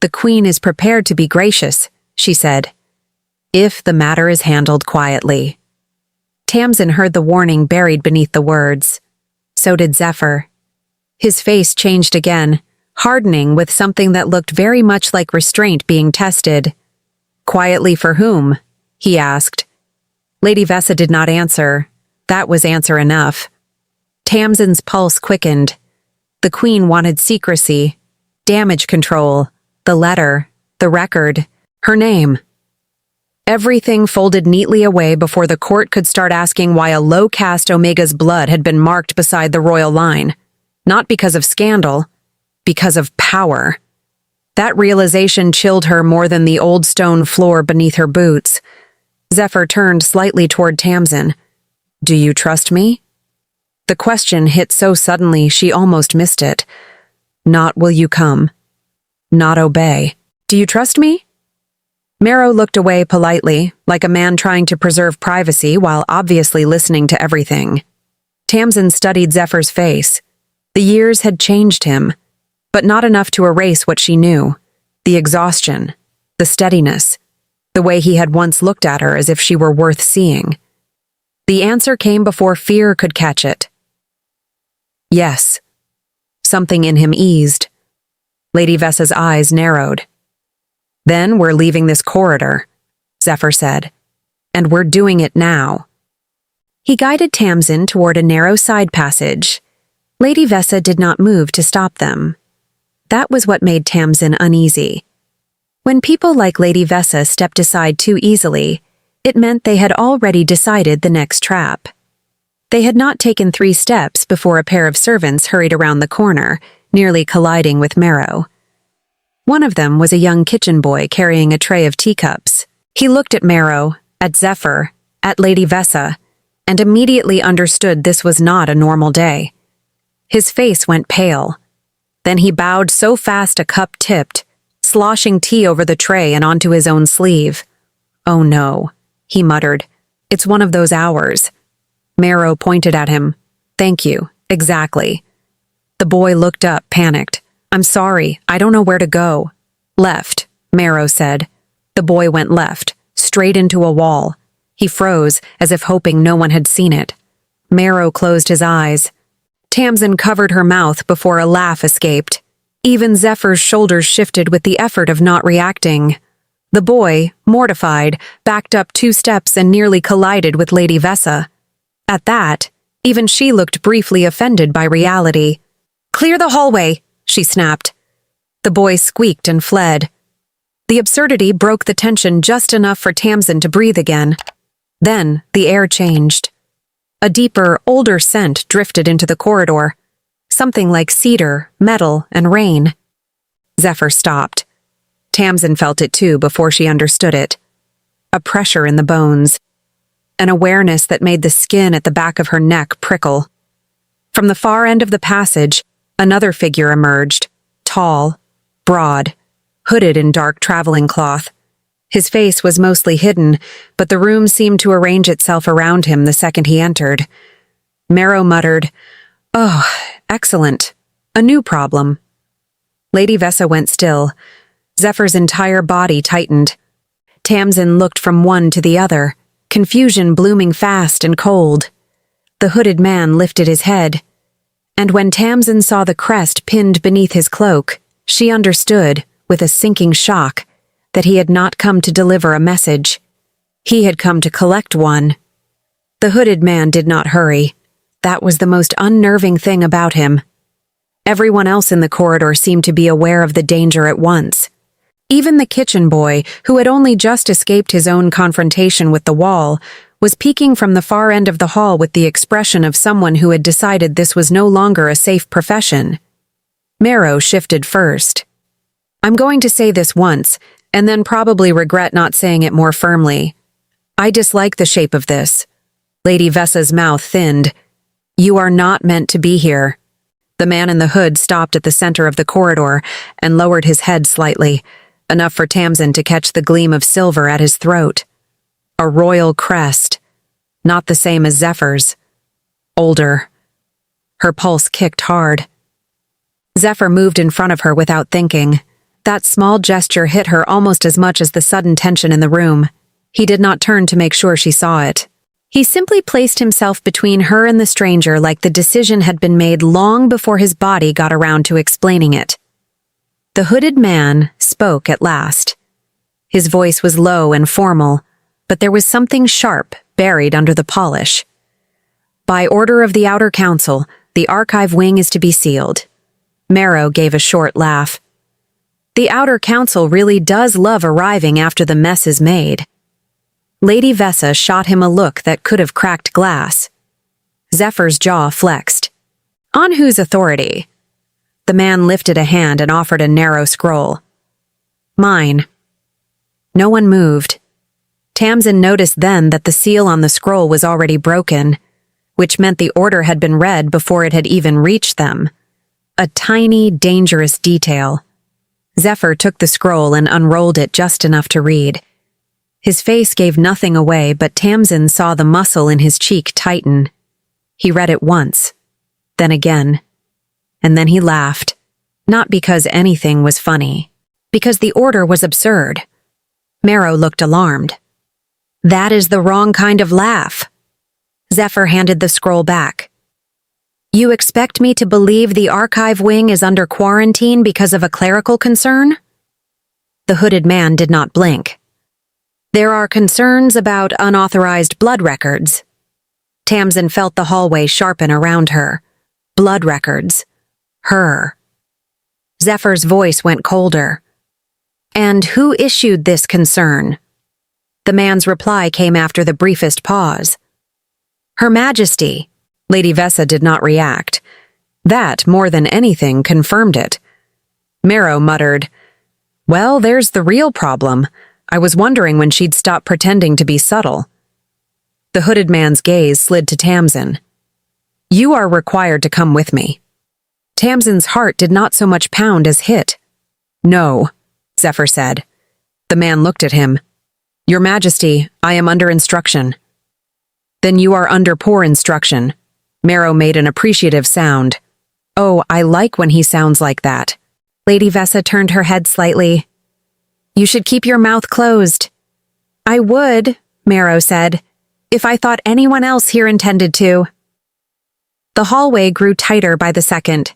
"The Queen is prepared to be gracious," she said, "if the matter is handled quietly." Tamsin heard the warning buried beneath the words. So did Zephyr. His face changed again, hardening with something that looked very much like restraint being tested. "Quietly for whom?" he asked. Lady Vessa did not answer. That was answer enough. Tamsin's pulse quickened. The Queen wanted secrecy, damage control, the letter, the record, her name. Everything folded neatly away before the court could start asking why a low-caste Omega's blood had been marked beside the royal line. Not because of scandal, because of power. That realization chilled her more than the old stone floor beneath her boots. Zephyr turned slightly toward Tamsin. "Do you trust me?" The question hit so suddenly she almost missed it. Not will you come. Not obey. "Do you trust me?" Marrow looked away politely, like a man trying to preserve privacy while obviously listening to everything. Tamsin studied Zephyr's face. The years had changed him, but not enough to erase what she knew. The exhaustion, the steadiness, the way he had once looked at her as if she were worth seeing. The answer came before fear could catch it. Yes. Something in him eased. Lady Vessa's eyes narrowed. "Then we're leaving this corridor," Zephyr said. "And we're doing it now." He guided Tamsin toward a narrow side passage. Lady Vessa did not move to stop them. That was what made Tamsin uneasy. When people like Lady Vessa stepped aside too easily, it meant they had already decided the next trap. They had not taken 3 steps before a pair of servants hurried around the corner, nearly colliding with Marrow. One of them was a young kitchen boy carrying a tray of teacups. He looked at Marrow, at Zephyr, at Lady Vessa, and immediately understood this was not a normal day. His face went pale. Then he bowed so fast a cup tipped, sloshing tea over the tray and onto his own sleeve. "Oh no," he muttered. "It's one of those hours." Marrow pointed at him. "Thank you, exactly." The boy looked up, panicked. "I'm sorry, I don't know where to go." "Left," Marrow said. The boy went left, straight into a wall. He froze, as if hoping no one had seen it. Marrow closed his eyes. Tamsin covered her mouth before a laugh escaped. Even Zephyr's shoulders shifted with the effort of not reacting. The boy, mortified, backed up 2 steps and nearly collided with Lady Vessa. At that, even she looked briefly offended by reality. "Clear the hallway," she snapped. The boy squeaked and fled. The absurdity broke the tension just enough for Tamsin to breathe again. Then the air changed. A deeper, older scent drifted into the corridor. Something like cedar, metal, and rain. Zephyr stopped. Tamsin felt it too before she understood it. A pressure in the bones. An awareness that made the skin at the back of her neck prickle. From the far end of the passage, another figure emerged, tall, broad, hooded in dark traveling cloth. His face was mostly hidden, but the room seemed to arrange itself around him the second he entered. Marrow muttered, "Oh, excellent. A new problem." Lady Vessa went still. Zephyr's entire body tightened. Tamsin looked from one to the other, confusion blooming fast and cold. The hooded man lifted his head. And when Tamsin saw the crest pinned beneath his cloak, she understood, with a sinking shock, that he had not come to deliver a message. He had come to collect one. The hooded man did not hurry. That was the most unnerving thing about him. Everyone else in the corridor seemed to be aware of the danger at once. Even the kitchen boy, who had only just escaped his own confrontation with the wall, was peeking from the far end of the hall with the expression of someone who had decided this was no longer a safe profession. Marrow shifted first. "I'm going to say this once, and then probably regret not saying it more firmly. I dislike the shape of this." Lady Vessa's mouth thinned. "You are not meant to be here." The man in the hood stopped at the center of the corridor and lowered his head slightly, enough for Tamsin to catch the gleam of silver at his throat. A royal crest, not the same as Zephyr's. Older. Her pulse kicked hard. Zephyr moved in front of her without thinking. That small gesture hit her almost as much as the sudden tension in the room. He did not turn to make sure she saw it. He simply placed himself between her and the stranger like the decision had been made long before his body got around to explaining it. The hooded man spoke at last. His voice was low and formal, but there was something sharp buried under the polish. By order of the Outer Council, the archive wing is to be sealed. Marrow gave a short laugh. The Outer Council really does love arriving after the mess is made. Lady Vessa shot him a look that could have cracked glass. Zephyr's jaw flexed. On whose authority? The man lifted a hand and offered a narrow scroll. Mine. No one moved. Tamsin noticed then that the seal on the scroll was already broken, which meant the order had been read before it had even reached them. A tiny, dangerous detail. Zephyr took the scroll and unrolled it just enough to read. His face gave nothing away, but Tamsin saw the muscle in his cheek tighten. He read it once, then again, and then he laughed, not because anything was funny, because the order was absurd. Marrow looked alarmed. That is the wrong kind of laugh. Zephyr handed the scroll back. You expect me to believe the archive wing is under quarantine because of a clerical concern? The hooded man did not blink. There are concerns about unauthorized blood records. Tamsin felt the hallway sharpen around her. Blood records. Her. Zephyr's voice went colder. And who issued this concern? The man's reply came after the briefest pause. Her Majesty. Lady Vessa did not react. That, more than anything, confirmed it. Marrow muttered, Well, there's the real problem. I was wondering when she'd stop pretending to be subtle. The hooded man's gaze slid to Tamsin. You are required to come with me. Tamsin's heart did not so much pound as hit. No, Zephyr said. The man looked at him. Your Majesty, I am under instruction. Then you are under poor instruction. Marrow made an appreciative sound. Oh, I like when he sounds like that. Lady Vessa turned her head slightly. You should keep your mouth closed. I would, Marrow said, if I thought anyone else here intended to. The hallway grew tighter by the second.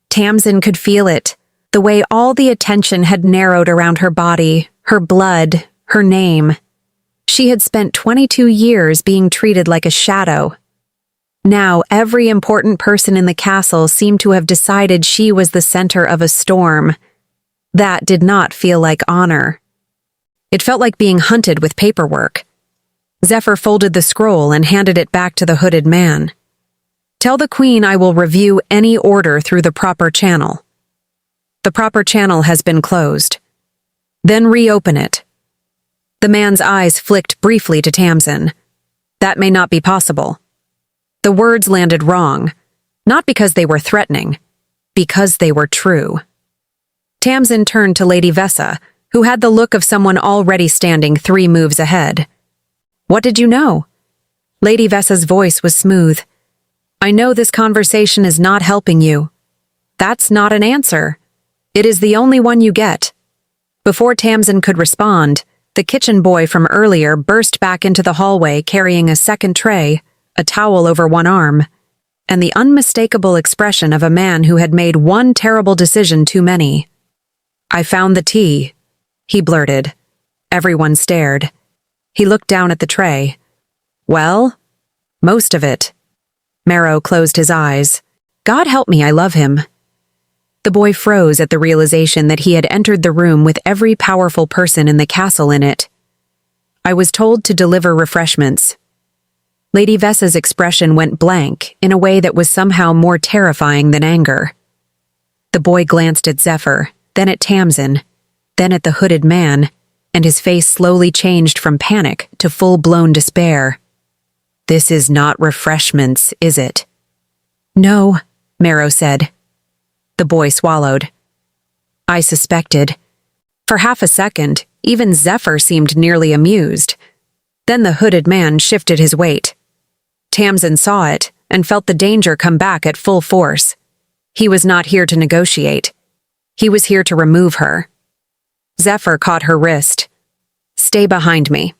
Tamsin could feel it, the way all the attention had narrowed around her body, her blood, her name. She had spent 22 years being treated like a shadow. Now every important person in the castle seemed to have decided she was the center of a storm. That did not feel like honor. It felt like being hunted with paperwork. Zephyr folded the scroll and handed it back to the hooded man. Tell the Queen I will review any order through the proper channel. The proper channel has been closed. Then reopen it. The man's eyes flicked briefly to Tamsin. That may not be possible. The words landed wrong, not because they were threatening, because they were true. Tamsin turned to Lady Vessa, who had the look of someone already standing 3 moves ahead. What did you know? Lady Vessa's voice was smooth. I know this conversation is not helping you. That's not an answer. It is the only one you get. Before Tamsin could respond, the kitchen boy from earlier burst back into the hallway carrying a second tray, a towel over one arm, and the unmistakable expression of a man who had made one terrible decision too many. I found the tea, he blurted. Everyone stared. He looked down at the tray. Well, most of it. Marrow closed his eyes. God help me, I love him. The boy froze at the realization that he had entered the room with every powerful person in the castle in it. I was told to deliver refreshments. Lady Vessa's expression went blank in a way that was somehow more terrifying than anger. The boy glanced at Zephyr, then at Tamsin, then at the hooded man, and his face slowly changed from panic to full-blown despair. This is not refreshments, is it? No, Marrow said. The boy swallowed. I suspected. For half a second, even Zephyr seemed nearly amused. Then the hooded man shifted his weight. Tamsin saw it and felt the danger come back at full force. He was not here to negotiate. He was here to remove her. Zephyr caught her wrist. Stay behind me.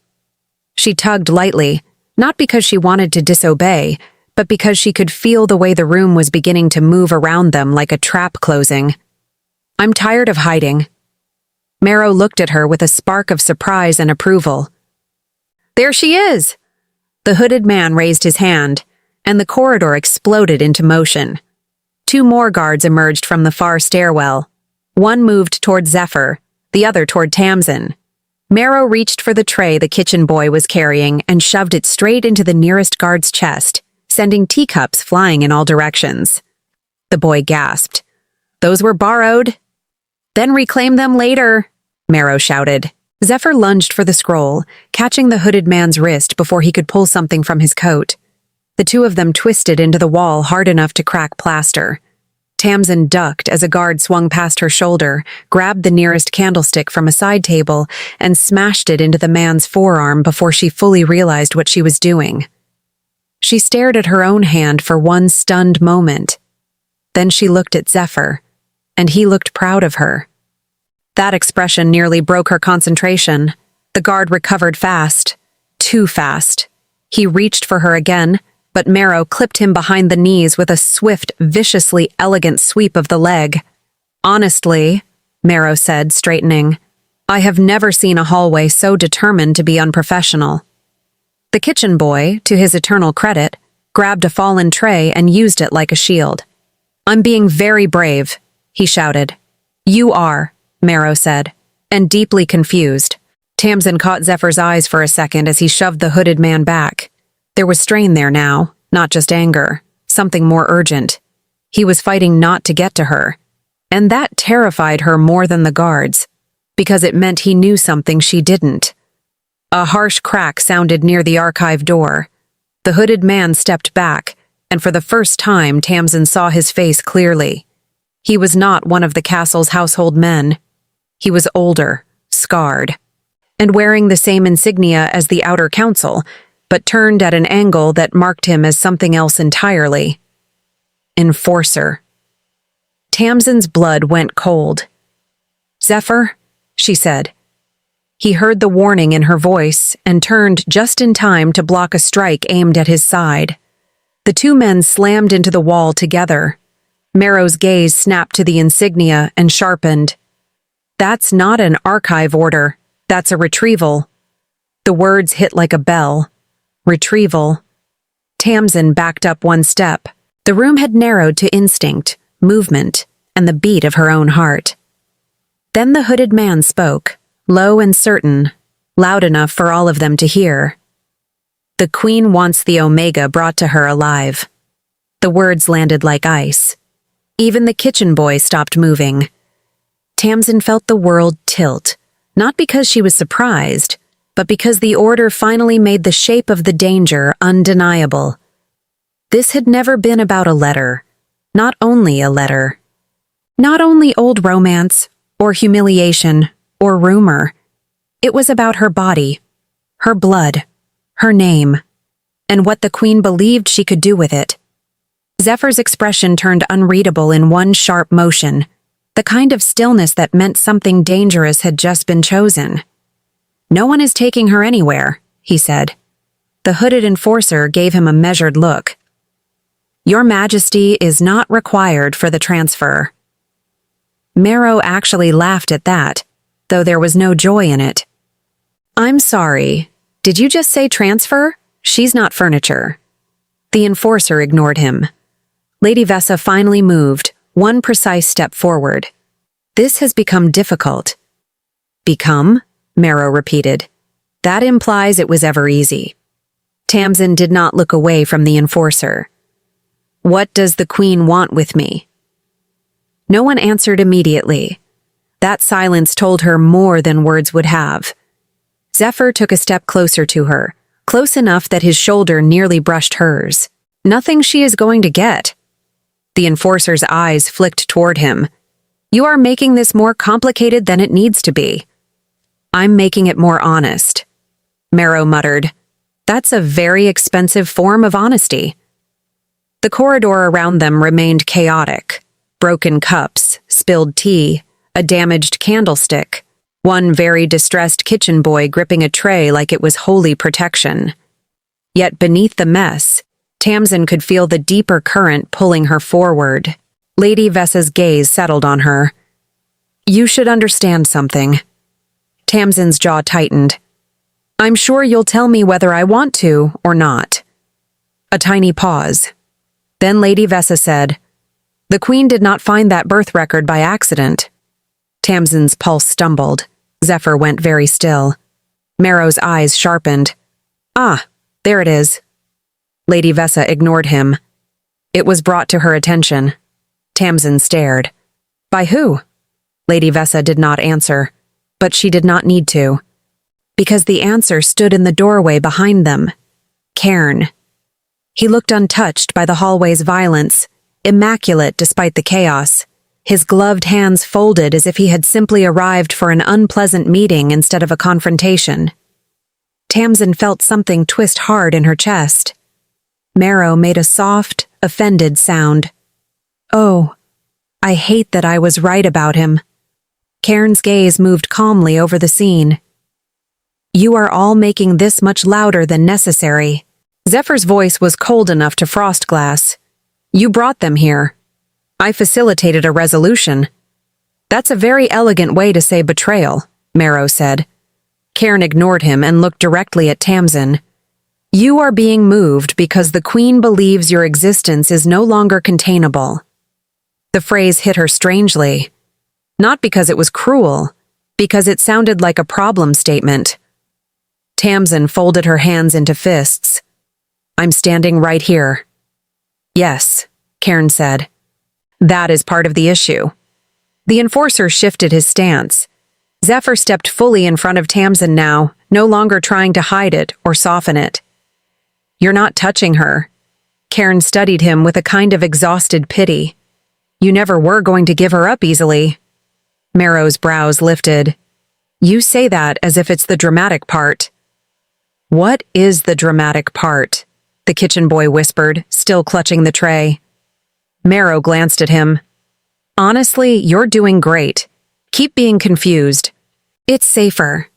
She tugged lightly, not because she wanted to disobey, but because she could feel the way the room was beginning to move around them like a trap closing. I'm tired of hiding. Marrow looked at her with a spark of surprise and approval. There she is! The hooded man raised his hand, and the corridor exploded into motion. 2 more guards emerged from the far stairwell. One moved toward Zephyr, the other toward Tamsin. Marrow reached for the tray the kitchen boy was carrying and shoved it straight into the nearest guard's chest, sending teacups flying in all directions. The boy gasped. Those were borrowed. Then reclaim them later, Marrow shouted. Zephyr lunged for the scroll, catching the hooded man's wrist before he could pull something from his coat. The 2 of them twisted into the wall hard enough to crack plaster. Tamsin ducked as a guard swung past her shoulder, grabbed the nearest candlestick from a side table, and smashed it into the man's forearm before she fully realized what she was doing. She stared at her own hand for one stunned moment. Then she looked at Zephyr, and he looked proud of her. That expression nearly broke her concentration. The guard recovered fast. Too fast. He reached for her again, but Marrow clipped him behind the knees with a swift, viciously elegant sweep of the leg. Honestly, Marrow said, straightening, I have never seen a hallway so determined to be unprofessional. The kitchen boy, to his eternal credit, grabbed a fallen tray and used it like a shield. I'm being very brave, he shouted. You are, Marrow said, and deeply confused. Tamsin caught Zephyr's eyes for a second as he shoved the hooded man back. There was strain there now, not just anger, something more urgent. He was fighting not to get to her, and that terrified her more than the guards, because it meant he knew something she didn't. A harsh crack sounded near the archive door. The hooded man stepped back, and for the first time Tamsin saw his face clearly. He was not one of the castle's household men. He was older, scarred, and wearing the same insignia as the outer council, but turned at an angle that marked him as something else entirely. Enforcer. Tamsin's blood went cold. Zephyr, she said. He heard the warning in her voice and turned just in time to block a strike aimed at his side. The 2 men slammed into the wall together. Marrow's gaze snapped to the insignia and sharpened. That's not an archive order. That's a retrieval. The words hit like a bell. Retrieval. Tamsin backed up 1 step. The room had narrowed to instinct, movement, and the beat of her own heart. Then the hooded man spoke, low and certain, loud enough for all of them to hear. The Queen wants the Omega brought to her alive. The words landed like ice. Even the kitchen boy stopped moving. Tamsin felt the world tilt, not because she was surprised, but because the order finally made the shape of the danger undeniable. This had never been about a letter, not only a letter. Not only old romance, or humiliation, or rumor. It was about her body, her blood, her name, and what the Queen believed she could do with it. Zephyr's expression turned unreadable in one sharp motion, the kind of stillness that meant something dangerous had just been chosen. No one is taking her anywhere, he said. The hooded enforcer gave him a measured look. Your Majesty is not required for the transfer. Marrow actually laughed at that, though there was no joy in it. I'm sorry, did you just say transfer? She's not furniture. The enforcer ignored him. Lady Vessa finally moved, 1 precise step forward. This has become difficult. Become? Marrow repeated. That implies it was ever easy. Tamsin did not look away from the enforcer. What does the Queen want with me? No one answered immediately. That silence told her more than words would have. Zephyr took a step closer to her, close enough that his shoulder nearly brushed hers. Nothing she is going to get. The enforcer's eyes flicked toward him. You are making this more complicated than it needs to be. I'm making it more honest. Marrow muttered. That's a very expensive form of honesty. The corridor around them remained chaotic. Broken cups, spilled tea, a damaged candlestick, one very distressed kitchen boy gripping a tray like it was holy protection. Yet beneath the mess, Tamsin could feel the deeper current pulling her forward. Lady Vessa's gaze settled on her. You should understand something. Tamsin's jaw tightened. I'm sure you'll tell me whether I want to or not. A tiny pause. Then Lady Vessa said, The Queen did not find that birth record by accident. Tamsin's pulse stumbled. Zephyr went very still. Marrow's eyes sharpened. Ah, there it is. Lady Vessa ignored him. It was brought to her attention. Tamsin stared. By who? Lady Vessa did not answer, but she did not need to. Because the answer stood in the doorway behind them. Cairn. He looked untouched by the hallway's violence, immaculate despite the chaos, his gloved hands folded as if he had simply arrived for an unpleasant meeting instead of a confrontation. Tamsin felt something twist hard in her chest. Marrow made a soft, offended sound. Oh, I hate that I was right about him. Cairn's gaze moved calmly over the scene. You are all making this much louder than necessary. Zephyr's voice was cold enough to frost glass. You brought them here. I facilitated a resolution. That's a very elegant way to say betrayal, Marrow said. Cairn ignored him and looked directly at Tamsin. You are being moved because the Queen believes your existence is no longer containable. The phrase hit her strangely. Not because it was cruel, because it sounded like a problem statement. Tamsin folded her hands into fists. I'm standing right here. Yes, Cairn said. That is part of the issue. The enforcer shifted his stance. Zephyr stepped fully in front of Tamsin now, no longer trying to hide it or soften it. You're not touching her. Cairn studied him with a kind of exhausted pity. You never were going to give her up easily. Marrow's brows lifted. You say that as if it's the dramatic part. What is the dramatic part? The kitchen boy whispered, still clutching the tray. Marrow glanced at him. Honestly, you're doing great. Keep being confused. It's safer.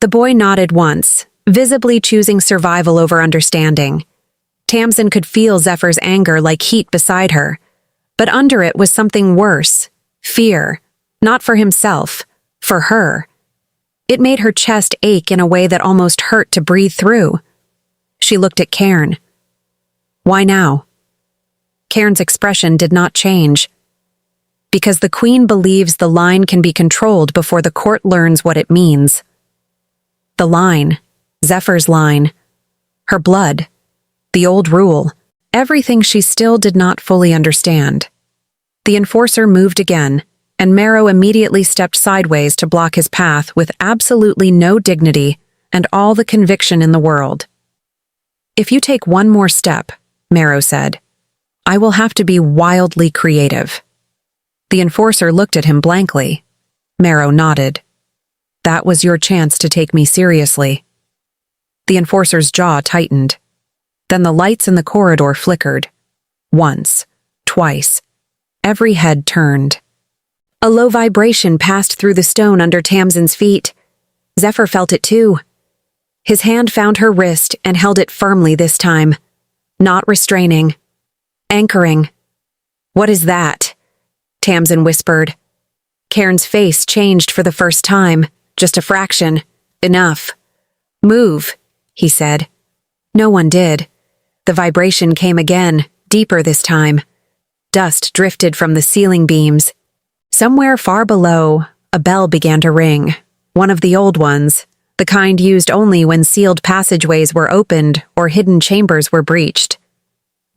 The boy nodded once, visibly choosing survival over understanding. Tamsin could feel Zephyr's anger like heat beside her, but under it was something worse, fear, not for himself, for her. It made her chest ache in a way that almost hurt to breathe through. She looked at Cairn. Why now? Cairn's expression did not change. Because the Queen believes the line can be controlled before the court learns what it means. The line, Zephyr's line, her blood, the old rule, everything she still did not fully understand. The enforcer moved again, and Marrow immediately stepped sideways to block his path with absolutely no dignity and all the conviction in the world. If you take one more step, Marrow said, I will have to be wildly creative. The enforcer looked at him blankly. Marrow nodded. That was your chance to take me seriously. The enforcer's jaw tightened. Then the lights in the corridor flickered. Once, twice. Every head turned. A low vibration passed through the stone under Tamsin's feet. Zephyr felt it too. His hand found her wrist and held it firmly this time. Not restraining. Anchoring. What is that? Tamsin whispered. Cairn's face changed for the first time, just a fraction. Enough. Move, he said. No one did. The vibration came again, deeper this time. Dust drifted from the ceiling beams. Somewhere far below, a bell began to ring, one of the old ones, the kind used only when sealed passageways were opened or hidden chambers were breached.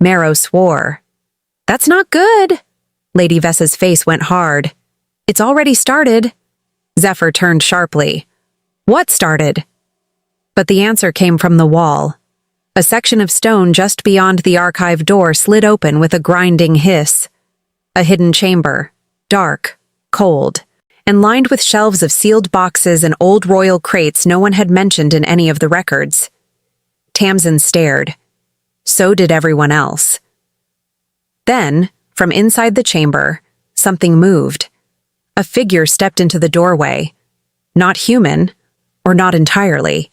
Marrow swore. That's not good. Lady Vessa's face went hard. It's already started. Zephyr turned sharply. What started? But the answer came from the wall. A section of stone just beyond the archive door slid open with a grinding hiss. A hidden chamber, dark, cold, and lined with shelves of sealed boxes and old royal crates no one had mentioned in any of the records. Tamsin stared. So did everyone else. Then, from inside the chamber, something moved. A figure stepped into the doorway. Not human, or not entirely.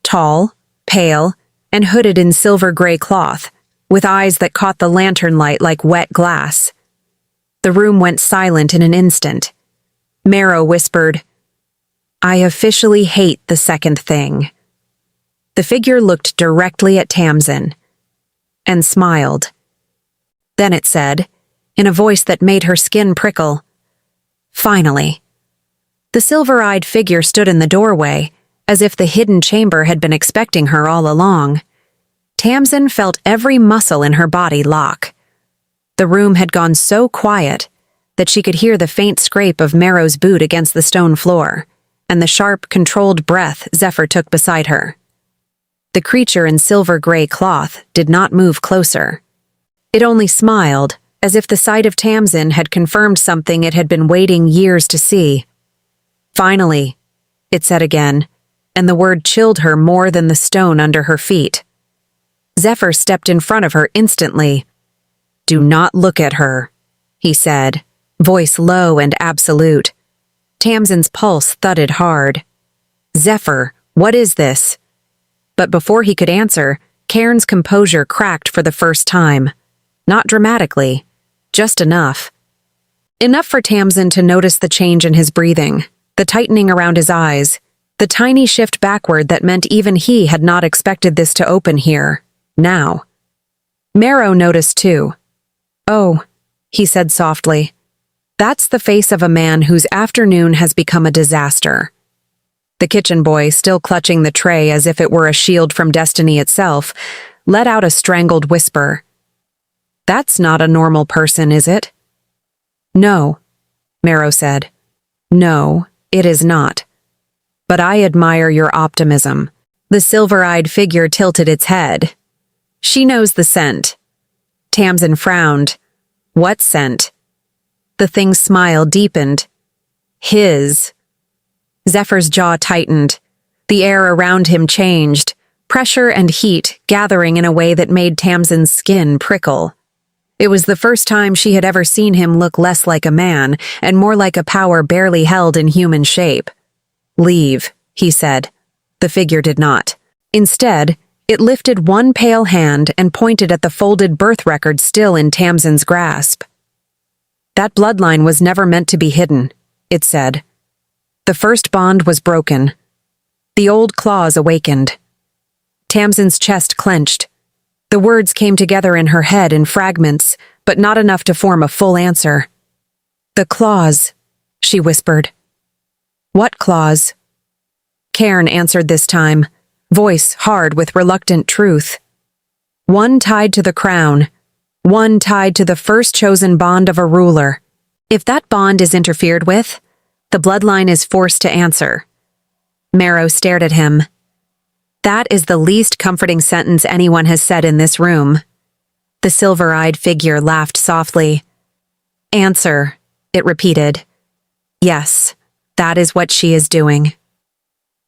Tall, pale, and hooded in silver-gray cloth, with eyes that caught the lantern light like wet glass. The room went silent in an instant. Marrow whispered, "I officially hate the second thing." The figure looked directly at Tamsin and smiled. Then it said, in a voice that made her skin prickle, "Finally." The silver-eyed figure stood in the doorway, as if the hidden chamber had been expecting her all along. Tamsin felt every muscle in her body lock. The room had gone so quiet that she could hear the faint scrape of Marrow's boot against the stone floor, and the sharp, controlled breath Zephyr took beside her. The creature in silver-gray cloth did not move closer. It only smiled, as if the sight of Tamsin had confirmed something it had been waiting years to see. "Finally," it said again, and the word chilled her more than the stone under her feet. Zephyr stepped in front of her instantly. "Do not look at her," he said, voice low and absolute. Tamsin's pulse thudded hard. "Zephyr, what is this?" But before he could answer, Cairn's composure cracked for the first time. Not dramatically, just enough. Enough for Tamsin to notice the change in his breathing, the tightening around his eyes, the tiny shift backward that meant even he had not expected this to open here, now. Marrow noticed too. "Oh," he said softly, "that's the face of a man whose afternoon has become a disaster." The kitchen boy, still clutching the tray as if it were a shield from destiny itself, let out a strangled whisper. "That's not a normal person, is it?" "No," Marrow said. "No, it is not. But I admire your optimism." The silver-eyed figure tilted its head. "She knows the scent." Tamsin frowned. "What scent?" The thing's smile deepened. "His." Zephyr's jaw tightened. The air around him changed, pressure and heat gathering in a way that made Tamsin's skin prickle. It was the first time she had ever seen him look less like a man and more like a power barely held in human shape. "Leave," he said. The figure did not. Instead, it lifted one pale hand and pointed at the folded birth record still in Tamsin's grasp. "That bloodline was never meant to be hidden," it said. "The first bond was broken." The old claws awakened. Tamsin's chest clenched. The words came together in her head in fragments, but not enough to form a full answer. "The claws," she whispered. "What claws?" Cairn answered this time, voice hard with reluctant truth. "One tied to the crown, one tied to the first chosen bond of a ruler. If that bond is interfered with, the bloodline is forced to answer." Marrow stared at him. "That is the least comforting sentence anyone has said in this room." The silver-eyed figure laughed softly. "Answer," it repeated. "Yes, that is what she is doing."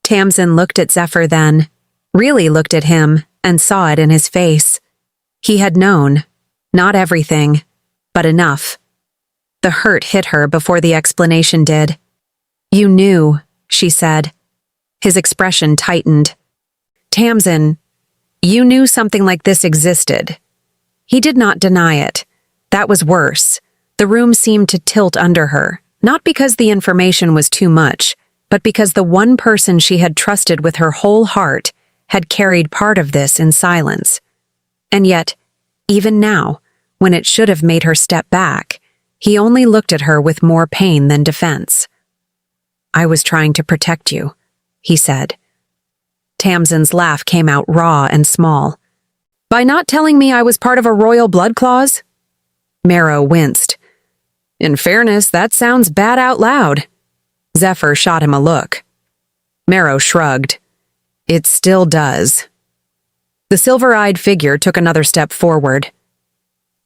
Tamsin looked at Zephyr then, really looked at him, and saw it in his face. He had known, not everything, but enough. The hurt hit her before the explanation did. "You knew," she said. His expression tightened. "Tamsin, you knew something like this existed." He did not deny it. That was worse. The room seemed to tilt under her, not because the information was too much, but because the one person she had trusted with her whole heart had carried part of this in silence. And yet, even now, when it should have made her step back, he only looked at her with more pain than defense. "I was trying to protect you," he said. Tamsin's laugh came out raw and small. "By not telling me I was part of a royal blood clause?" Marrow winced. "In fairness, that sounds bad out loud." Zephyr shot him a look. Marrow shrugged. "It still does." The silver-eyed figure took another step forward.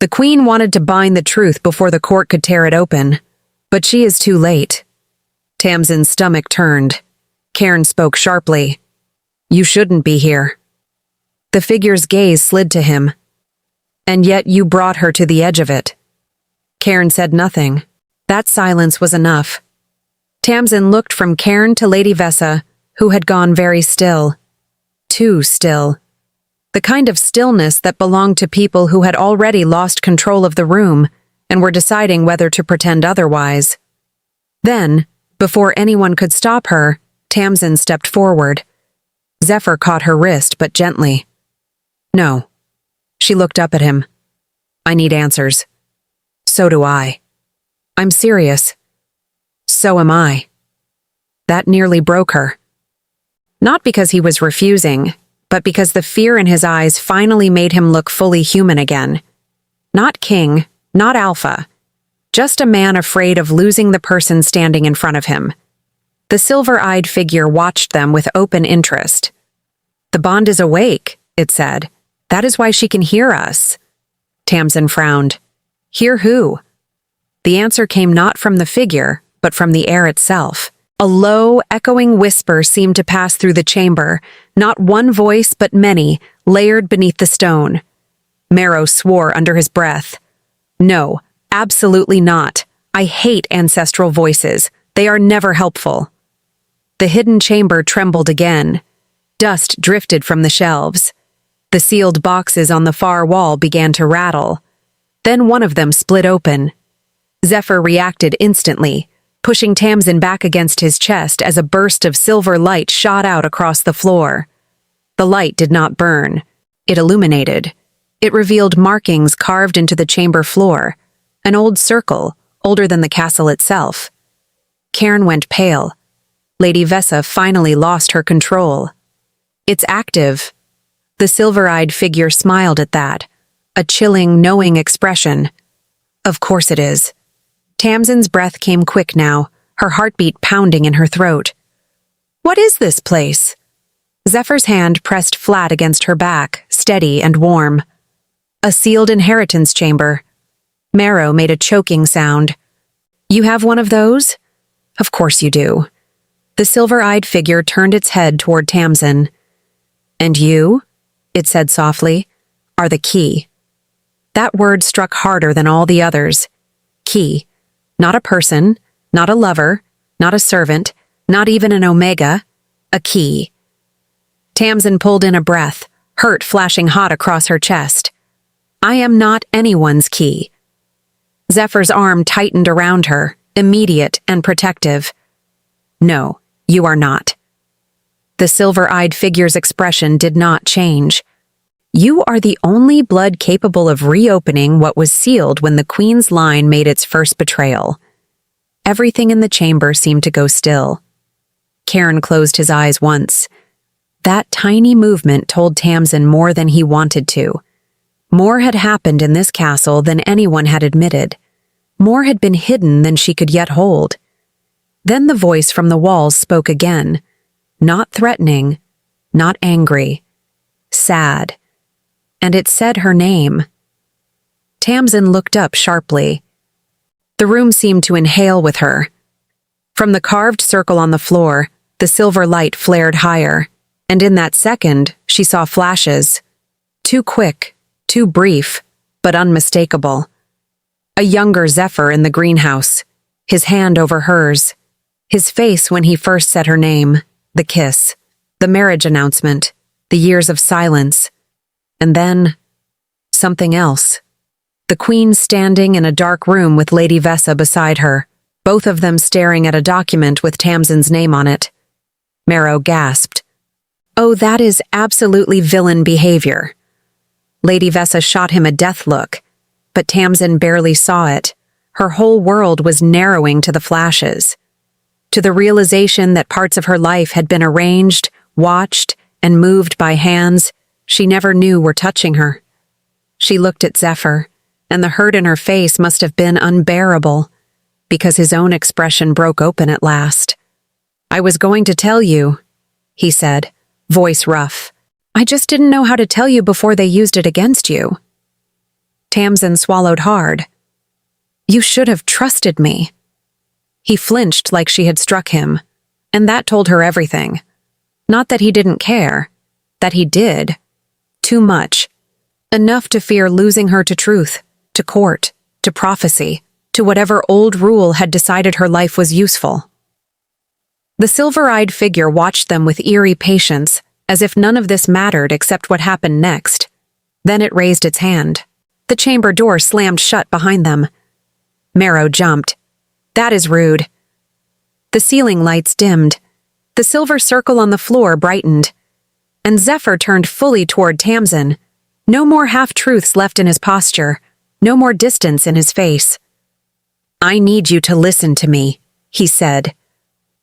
The queen wanted to bind the truth before the court could tear it open, but she is too late. Tamsin's stomach turned. Cairn spoke sharply. You shouldn't be here. The figure's gaze slid to him. And yet you brought her to the edge of it. Cairn said nothing. That silence was enough. Tamsin looked from Cairn to Lady Vessa, who had gone very still. Too still. The kind of stillness that belonged to people who had already lost control of the room and were deciding whether to pretend otherwise. Then, before anyone could stop her, Tamsin stepped forward. Zephyr caught her wrist, but gently. No. She looked up at him. I need answers. So do I. I'm serious. So am I. That nearly broke her. Not because he was refusing, but because the fear in his eyes finally made him look fully human again. Not king, not alpha. Just a man afraid of losing the person standing in front of him. The silver-eyed figure watched them with open interest. The bond is awake, it said. That is why she can hear us. Tamsin frowned. Hear who? The answer came not from the figure, but from the air itself. A low, echoing whisper seemed to pass through the chamber, not one voice but many, layered beneath the stone. Marrow swore under his breath. No, absolutely not. I hate ancestral voices. They are never helpful. The hidden chamber trembled again. Dust drifted from the shelves. The sealed boxes on the far wall began to rattle. Then one of them split open. Zephyr reacted instantly, pushing Tamsin back against his chest as a burst of silver light shot out across the floor. The light did not burn. It illuminated. It revealed markings carved into the chamber floor, an old circle, older than the castle itself. Cairn went pale. Lady Vessa finally lost her control. It's active. The silver-eyed figure smiled at that, a chilling, knowing expression. Of course it is. Tamsin's breath came quick now, her heartbeat pounding in her throat. What is this place? Zephyr's hand pressed flat against her back, steady and warm. A sealed inheritance chamber. Marrow made a choking sound. You have one of those? Of course you do. The silver-eyed figure turned its head toward Tamsin. And you, it said softly, are the key. That word struck harder than all the others. Key. Not a person, not a lover, not a servant, not even an omega. A key. Tamsin pulled in a breath, hurt flashing hot across her chest. I am not anyone's key. Zephyr's arm tightened around her, immediate and protective. No, you are not. The silver-eyed figure's expression did not change. You are the only blood capable of reopening what was sealed when the Queen's line made its first betrayal. Everything in the chamber seemed to go still. Cairn closed his eyes once. That tiny movement told Tamsin more than he wanted to. More had happened in this castle than anyone had admitted. More had been hidden than she could yet hold. Then the voice from the walls spoke again. Not threatening, not angry. Sad. And it said her name. Tamsin looked up sharply. The room seemed to inhale with her. From the carved circle on the floor, the silver light flared higher, and in that second, she saw flashes. Too quick, too brief, but unmistakable. A younger Zephyr in the greenhouse, his hand over hers. His face when he first said her name, the kiss, the marriage announcement, the years of silence. And then, something else. The Queen standing in a dark room with Lady Vessa beside her, both of them staring at a document with Tamsin's name on it. Marrow gasped. Oh, that is absolutely villain behavior. Lady Vessa shot him a death look, but Tamsin barely saw it. Her whole world was narrowing to the flashes, to the realization that parts of her life had been arranged, watched, and moved by hands she never knew were touching her. She looked at Zephyr, and the hurt in her face must have been unbearable, because his own expression broke open at last. I was going to tell you, he said, voice rough. I just didn't know how to tell you before they used it against you. Tamsin swallowed hard. You should have trusted me. He flinched like she had struck him, and that told her everything. Not that he didn't care, that he did. Too much. Enough to fear losing her to truth, to court, to prophecy, to whatever old rule had decided her life was useful. The silver-eyed figure watched them with eerie patience, as if none of this mattered except what happened next. Then it raised its hand. The chamber door slammed shut behind them. Marrow jumped. That is rude. The ceiling lights dimmed. The silver circle on the floor brightened. And Zephyr turned fully toward Tamsin. No more half-truths left in his posture. No more distance in his face. I need you to listen to me, he said.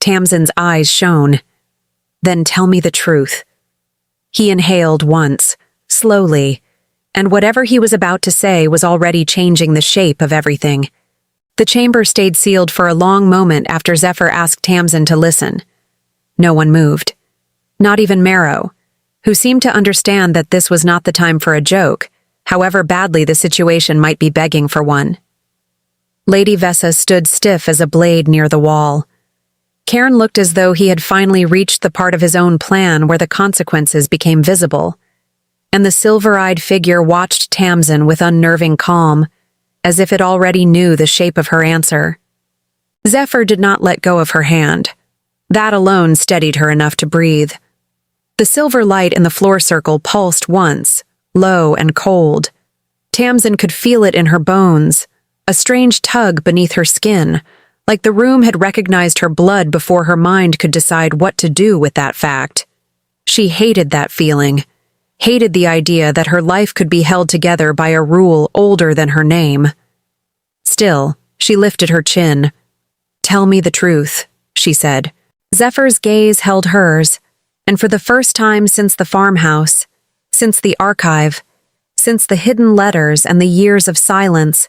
Tamsin's eyes shone. Then tell me the truth. He inhaled once, slowly, and whatever he was about to say was already changing the shape of everything. The chamber stayed sealed for a long moment after Zephyr asked Tamsin to listen. No one moved. Not even Marrow, who seemed to understand that this was not the time for a joke, however badly the situation might be begging for one. Lady Vessa stood stiff as a blade near the wall. Cairn looked as though he had finally reached the part of his own plan where the consequences became visible, and the silver-eyed figure watched Tamsin with unnerving calm, as if it already knew the shape of her answer. Zephyr did not let go of her hand. That alone steadied her enough to breathe. The silver light in the floor circle pulsed once, low and cold. Tamsin could feel it in her bones, a strange tug beneath her skin, like the room had recognized her blood before her mind could decide what to do with that fact. She hated that feeling, hated the idea that her life could be held together by a rule older than her name. Still, she lifted her chin. Tell me the truth, she said. Zephyr's gaze held hers, and for the first time since the farmhouse, since the archive, since the hidden letters and the years of silence,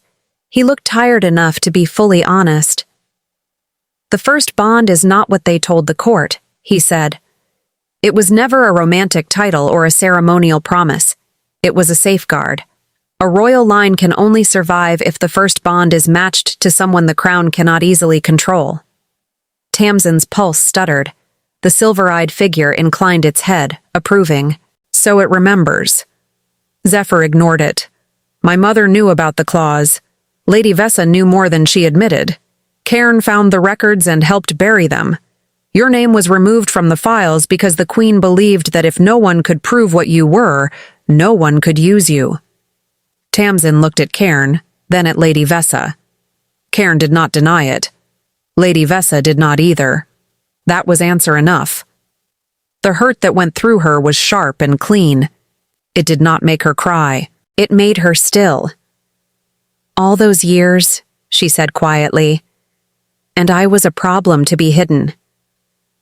he looked tired enough to be fully honest. The first bond is not what they told the court, he said. It was never a romantic title or a ceremonial promise. It was a safeguard. A royal line can only survive if the first bond is matched to someone the crown cannot easily control. Tamsin's pulse stuttered. The silver-eyed figure inclined its head, approving. So it remembers. Zephyr ignored it. My mother knew about the clause. Lady Vessa knew more than she admitted. Cairn found the records and helped bury them. Your name was removed from the files because the Queen believed that if no one could prove what you were, no one could use you. Tamsin looked at Cairn, then at Lady Vessa. Cairn did not deny it. Lady Vessa did not either. That was answer enough. The hurt that went through her was sharp and clean. It did not make her cry. It made her still. All those years, she said quietly, and I was a problem to be hidden.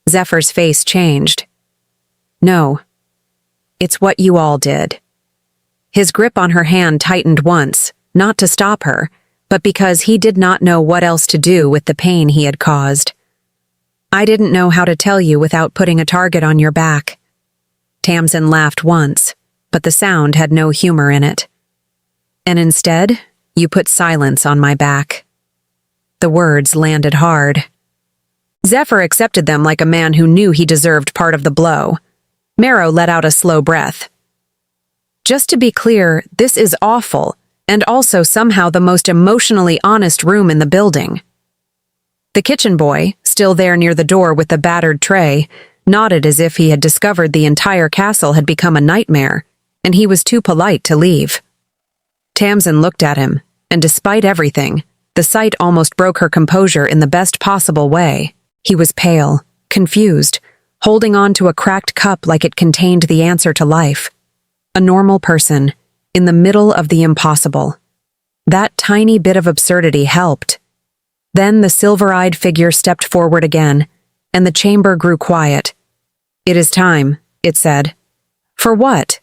Zephyr's face changed. No, it's what you all did. His grip on her hand tightened once, not to stop her, but because he did not know what else to do with the pain he had caused. I didn't know how to tell you without putting a target on your back. Tamsin laughed once, but the sound had no humor in it. And instead, you put silence on my back. The words landed hard. Zephyr accepted them like a man who knew he deserved part of the blow. Marrow let out a slow breath. Just to be clear, this is awful, and also somehow the most emotionally honest room in the building. The kitchen boy, still there near the door with the battered tray, nodded as if he had discovered the entire castle had become a nightmare, and he was too polite to leave. Tamsin looked at him, and despite everything, the sight almost broke her composure in the best possible way. He was pale, confused, holding on to a cracked cup like it contained the answer to life. A normal person, in the middle of the impossible. That tiny bit of absurdity helped. Then the silver-eyed figure stepped forward again, and the chamber grew quiet. It is time, it said. For what?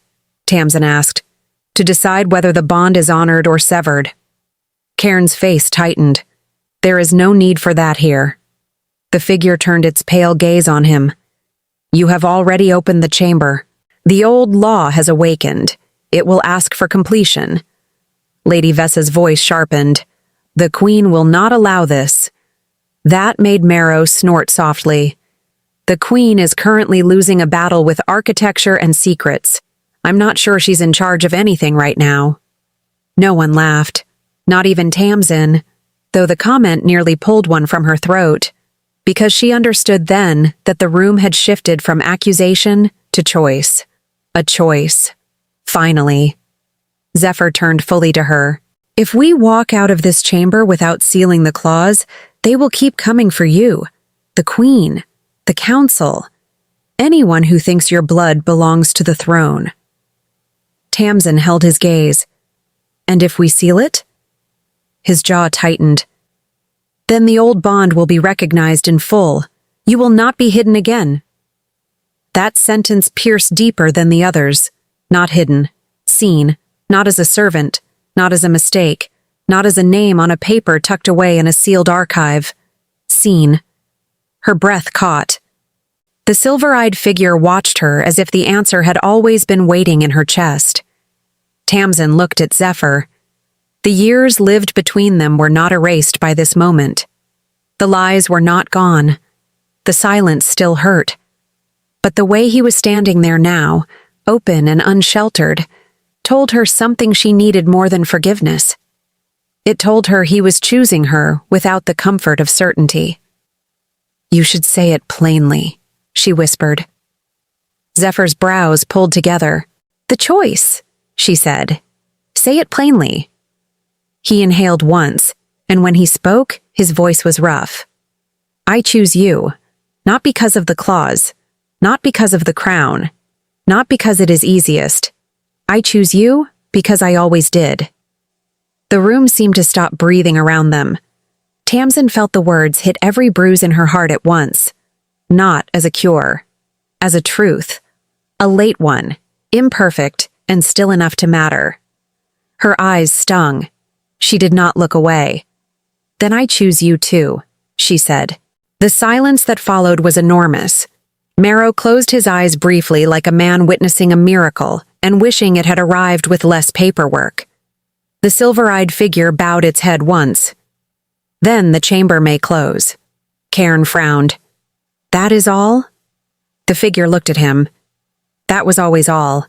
Tamsin asked. To decide whether the bond is honored or severed. Cairn's face tightened. There is no need for that here. The figure turned its pale gaze on him. You have already opened the chamber. The old law has awakened. It will ask for completion. Lady Vessa's voice sharpened. "The Queen will not allow this." That made Marrow snort softly. "The Queen is currently losing a battle with architecture and secrets. I'm not sure she's in charge of anything right now." No one laughed, not even Tamsin, though the comment nearly pulled one from her throat, because she understood then that the room had shifted from accusation to choice. A choice. Finally. Zephyr turned fully to her. "If we walk out of this chamber without sealing the claws, they will keep coming for you. The Queen. The Council. Anyone who thinks your blood belongs to the throne." Tamsin held his gaze. "And if we seal it?" His jaw tightened. "Then the old bond will be recognized in full. You will not be hidden again." That sentence pierced deeper than the others. Not hidden. Seen. Not as a servant. Not as a mistake. Not as a name on a paper tucked away in a sealed archive. Seen. Her breath caught. The silver-eyed figure watched her as if the answer had always been waiting in her chest. Tamsin looked at Zephyr. The years lived between them were not erased by this moment. The lies were not gone. The silence still hurt. But the way he was standing there now, open and unsheltered, told her something she needed more than forgiveness. It told her he was choosing her without the comfort of certainty. "You should say it plainly," she whispered. Zephyr's brows pulled together. "The choice," she said. "Say it plainly." He inhaled once, and when he spoke, his voice was rough. "I choose you, not because of the claws, not because of the crown, not because it is easiest. I choose you because I always did." The room seemed to stop breathing around them. Tamsin felt the words hit every bruise in her heart at once, not as a cure, as a truth, a late one, imperfect and still enough to matter. Her eyes stung. She did not look away. "Then I choose you too," she said. The silence that followed was enormous. Marrow closed his eyes briefly like a man witnessing a miracle and wishing it had arrived with less paperwork. The silver-eyed figure bowed its head once. "Then the chamber may close." Cairn frowned. "That is all?" The figure looked at him. That was always all.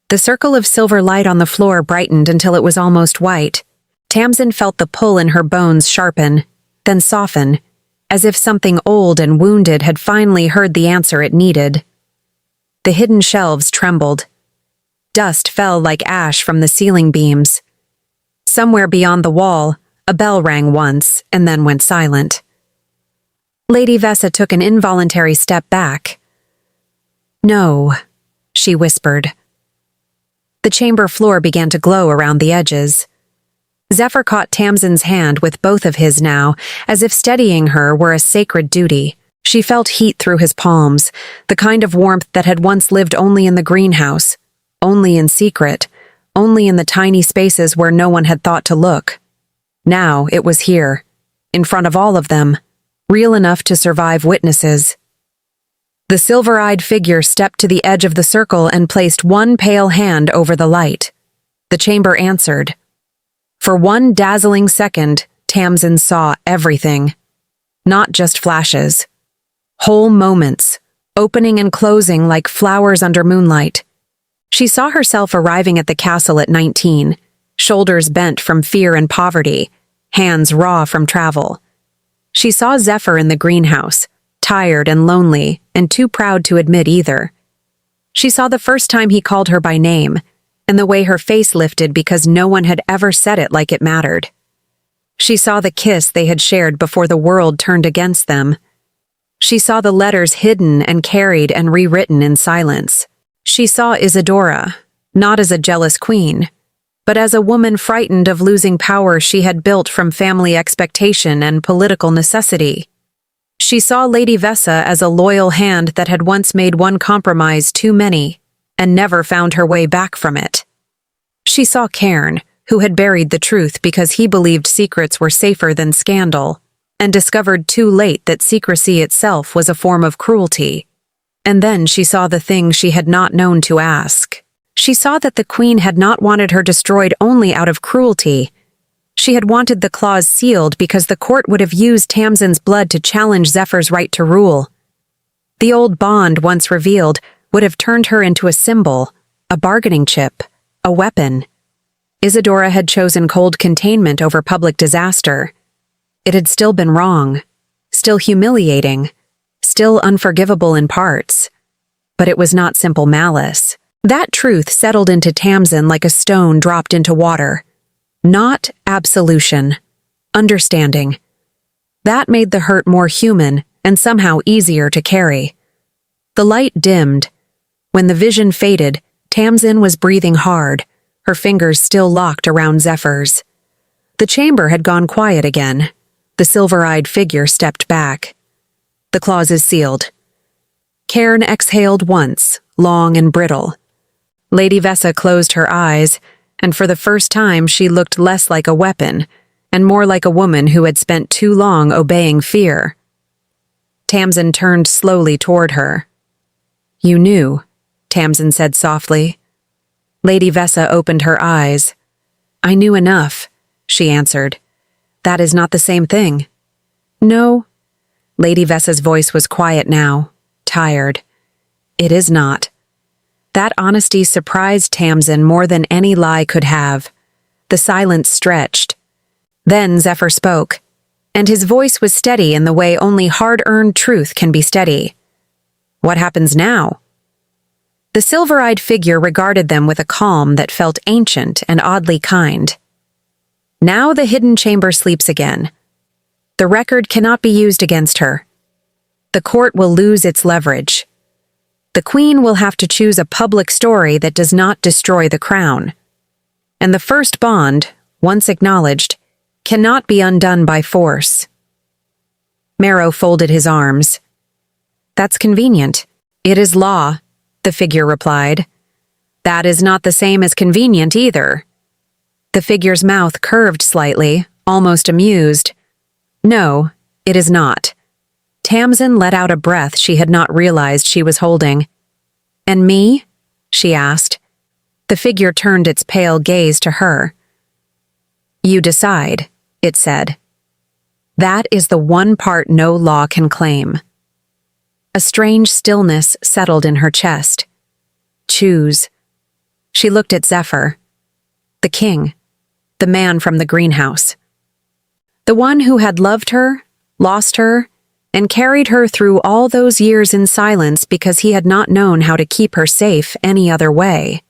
The circle of silver light on the floor brightened until it was almost white. Tamsin felt the pull in her bones sharpen, then soften, as if something old and wounded had finally heard the answer it needed. The hidden shelves trembled. Dust fell like ash from the ceiling beams. Somewhere beyond the wall, a bell rang once and then went silent. Lady Vessa took an involuntary step back. "No," she whispered. The chamber floor began to glow around the edges. Zephyr caught Tamsin's hand with both of his now, as if steadying her were a sacred duty. She felt heat through his palms, the kind of warmth that had once lived only in the greenhouse, only in secret, only in the tiny spaces where no one had thought to look. Now it was here, in front of all of them, real enough to survive witnesses. The silver-eyed figure stepped to the edge of the circle and placed one pale hand over the light. The chamber answered. For one dazzling second, Tamsin saw everything. Not just flashes. Whole moments, opening and closing like flowers under moonlight. She saw herself arriving at the castle at 19, shoulders bent from fear and poverty, hands raw from travel. She saw Zephyr in the greenhouse, tired and lonely and too proud to admit either. She saw the first time he called her by name, and the way her face lifted because no one had ever said it like it mattered. She saw the kiss they had shared before the world turned against them. She saw the letters hidden and carried and rewritten in silence. She saw Isadora, not as a jealous queen, but as a woman frightened of losing power she had built from family expectation and political necessity. She saw Lady Vessa as a loyal hand that had once made one compromise too many, and never found her way back from it. She saw Cairn, who had buried the truth because he believed secrets were safer than scandal, and discovered too late that secrecy itself was a form of cruelty. And then she saw the thing she had not known to ask. She saw that the queen had not wanted her destroyed only out of cruelty. She had wanted the claws sealed because the court would have used Tamsin's blood to challenge Zephyr's right to rule. The old bond, once revealed, would have turned her into a symbol, a bargaining chip, a weapon. Isadora had chosen cold containment over public disaster. It had still been wrong, still humiliating, still unforgivable in parts. But it was not simple malice. That truth settled into Tamsin like a stone dropped into water. Not absolution. Understanding. That made the hurt more human and somehow easier to carry. The light dimmed. When the vision faded, Tamsin was breathing hard, her fingers still locked around Zephyr's. The chamber had gone quiet again. The silver-eyed figure stepped back. The clause is sealed. Cairn exhaled once, long and brittle. Lady Vessa closed her eyes, and for the first time she looked less like a weapon, and more like a woman who had spent too long obeying fear. Tamsin turned slowly toward her. "You knew," Tamsin said softly. Lady Vessa opened her eyes. "I knew enough," she answered. "That is not the same thing." "No." Lady Vessa's voice was quiet now, tired. "It is not." That honesty surprised Tamsin more than any lie could have. The silence stretched. Then Zephyr spoke, and his voice was steady in the way only hard-earned truth can be steady. "What happens now?" The silver-eyed figure regarded them with a calm that felt ancient and oddly kind. "Now the hidden chamber sleeps again. The record cannot be used against her. The court will lose its leverage. The queen will have to choose a public story that does not destroy the crown. And the first bond, once acknowledged, cannot be undone by force." Marrow folded his arms. "That's convenient. It is law," the figure replied. "That is not the same as convenient either." The figure's mouth curved slightly, almost amused. "No, it is not." Tamsin let out a breath she had not realized she was holding. "And me?" she asked. The figure turned its pale gaze to her. "You decide," it said. "That is the one part no law can claim." A strange stillness settled in her chest. "Choose." She looked at Zephyr. The king. The man from the greenhouse. The one who had loved her, lost her, and carried her through all those years in silence because he had not known how to keep her safe any other way.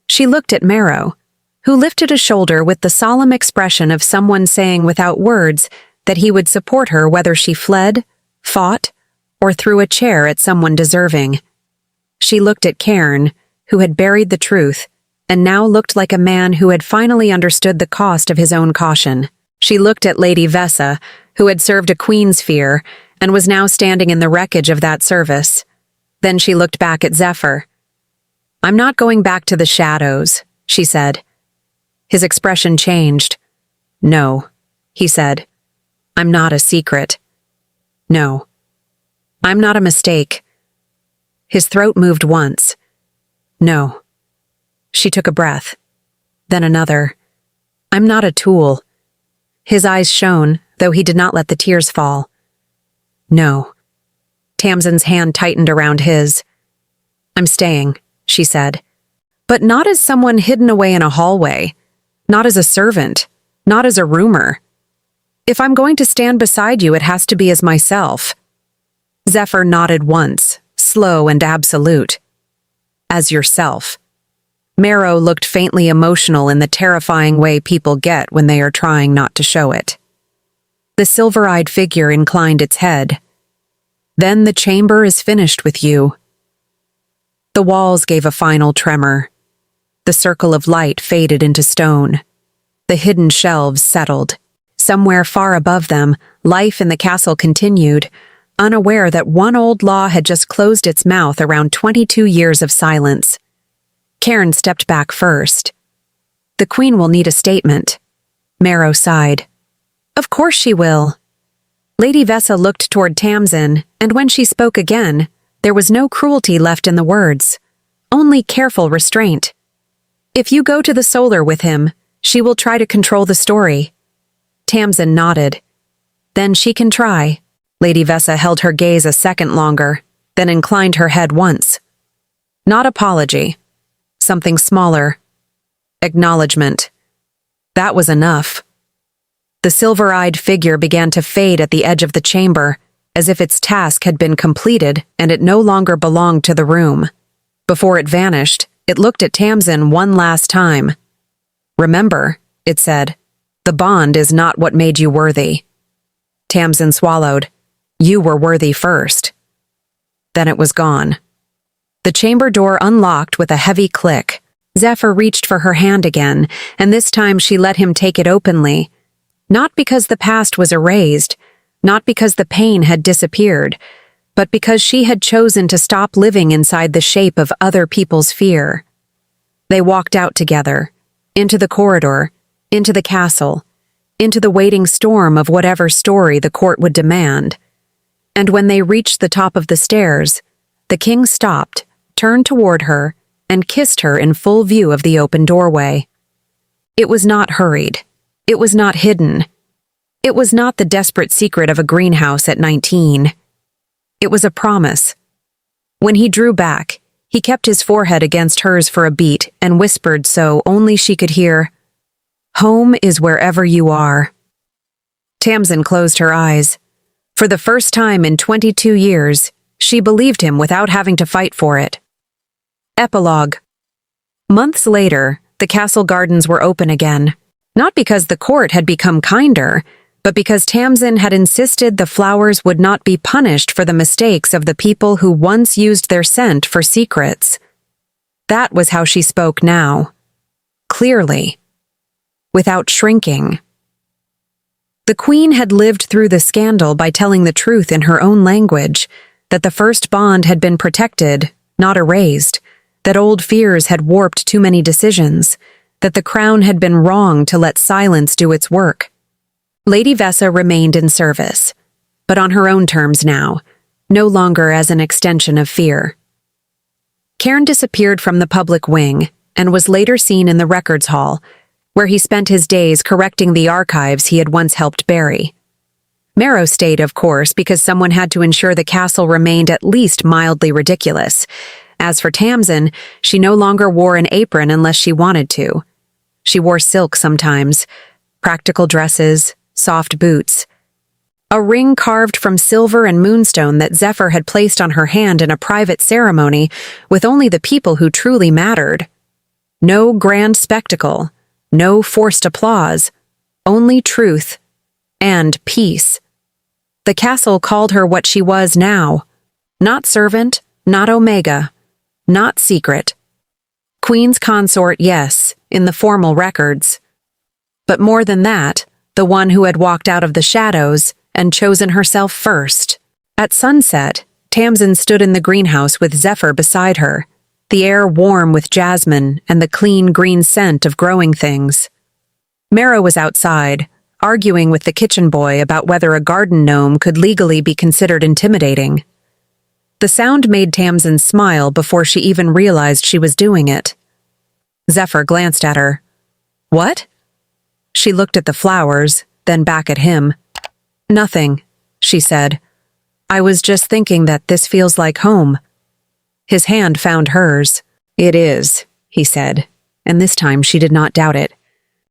She looked at Marrow, who lifted a shoulder with the solemn expression of someone saying without words that he would support her whether she fled, fought, or threw a chair at someone deserving. She looked at Cairn, who had buried the truth, and now looked like a man who had finally understood the cost of his own caution. She looked at Lady Vessa, who had served a queen's fear, and was now standing in the wreckage of that service. Then she looked back at Zephyr. "I'm not going back to the shadows," she said. His expression changed. "No," he said. "I'm not a secret. No. I'm not a mistake." His throat moved once. "No." She took a breath. Then another. "I'm not a tool." His eyes shone, though he did not let the tears fall. "No." Tamsin's hand tightened around his. "I'm staying," she said. "But not as someone hidden away in a hallway. Not as a servant. Not as a rumor. If I'm going to stand beside you, it has to be as myself." Zephyr nodded once, slow and absolute. "As yourself." Marrow looked faintly emotional in the terrifying way people get when they are trying not to show it. The silver-eyed figure inclined its head. "Then the chamber is finished with you." The walls gave a final tremor. The circle of light faded into stone. The hidden shelves settled. Somewhere far above them, life in the castle continued, unaware that one old law had just closed its mouth around 22 years of silence. Cairn stepped back first. "The queen will need a statement." Marrow sighed. "Of course she will." Lady Vessa looked toward Tamsin, and when she spoke again, there was no cruelty left in the words, only careful restraint. If you go to the solar with him, she will try to control the story. Tamsin nodded. Then she can try. Lady Vessa held her gaze a second longer, then inclined her head once. Not apology. Something smaller. Acknowledgement. That was enough. The silver-eyed figure began to fade at the edge of the chamber, as if its task had been completed and it no longer belonged to the room. Before it vanished, it looked at Tamsin one last time. Remember, it said, the bond is not what made you worthy. Tamsin swallowed. You were worthy first. Then it was gone. The chamber door unlocked with a heavy click. Zephyr reached for her hand again, and this time she let him take it openly. Not because the past was erased, not because the pain had disappeared, but because she had chosen to stop living inside the shape of other people's fear. They walked out together, into the corridor, into the castle, into the waiting storm of whatever story the court would demand. And when they reached the top of the stairs, the king stopped, turned toward her, and kissed her in full view of the open doorway. It was not hurried. It was not hidden. It was not the desperate secret of a greenhouse at 19. It was a promise. When he drew back, he kept his forehead against hers for a beat and whispered so only she could hear, "Home is wherever you are." Tamsin closed her eyes. For the first time in 22 years, she believed him without having to fight for it. Epilogue. Months later, the castle gardens were open again, not because the court had become kinder, but because Tamsin had insisted the flowers would not be punished for the mistakes of the people who once used their scent for secrets. That was how she spoke now. Clearly. Without shrinking. The queen had lived through the scandal by telling the truth in her own language, that the first bond had been protected, not erased, that old fears had warped too many decisions, that the crown had been wrong to let silence do its work. Lady Vessa remained in service, but on her own terms now, no longer as an extension of fear. Cairn disappeared from the public wing and was later seen in the records hall, where he spent his days correcting the archives he had once helped bury. Marrow stayed, of course, because someone had to ensure the castle remained at least mildly ridiculous. As for Tamsin, she no longer wore an apron unless she wanted to. She wore silk sometimes, practical dresses, soft boots. A ring carved from silver and moonstone that Zephyr had placed on her hand in a private ceremony with only the people who truly mattered. No grand spectacle, no forced applause, only truth and peace. The castle called her what she was now. Not servant, not Omega, not secret. Queen's consort, yes, in the formal records. But more than that, the one who had walked out of the shadows and chosen herself first. At sunset, Tamsin stood in the greenhouse with Zephyr beside her, the air warm with jasmine and the clean green scent of growing things. Marrow was outside, arguing with the kitchen boy about whether a garden gnome could legally be considered intimidating. The sound made Tamsin smile before she even realized she was doing it. Zephyr glanced at her. What? She looked at the flowers, then back at him. Nothing, she said. I was just thinking that this feels like home. His hand found hers. It is, he said, and this time she did not doubt it.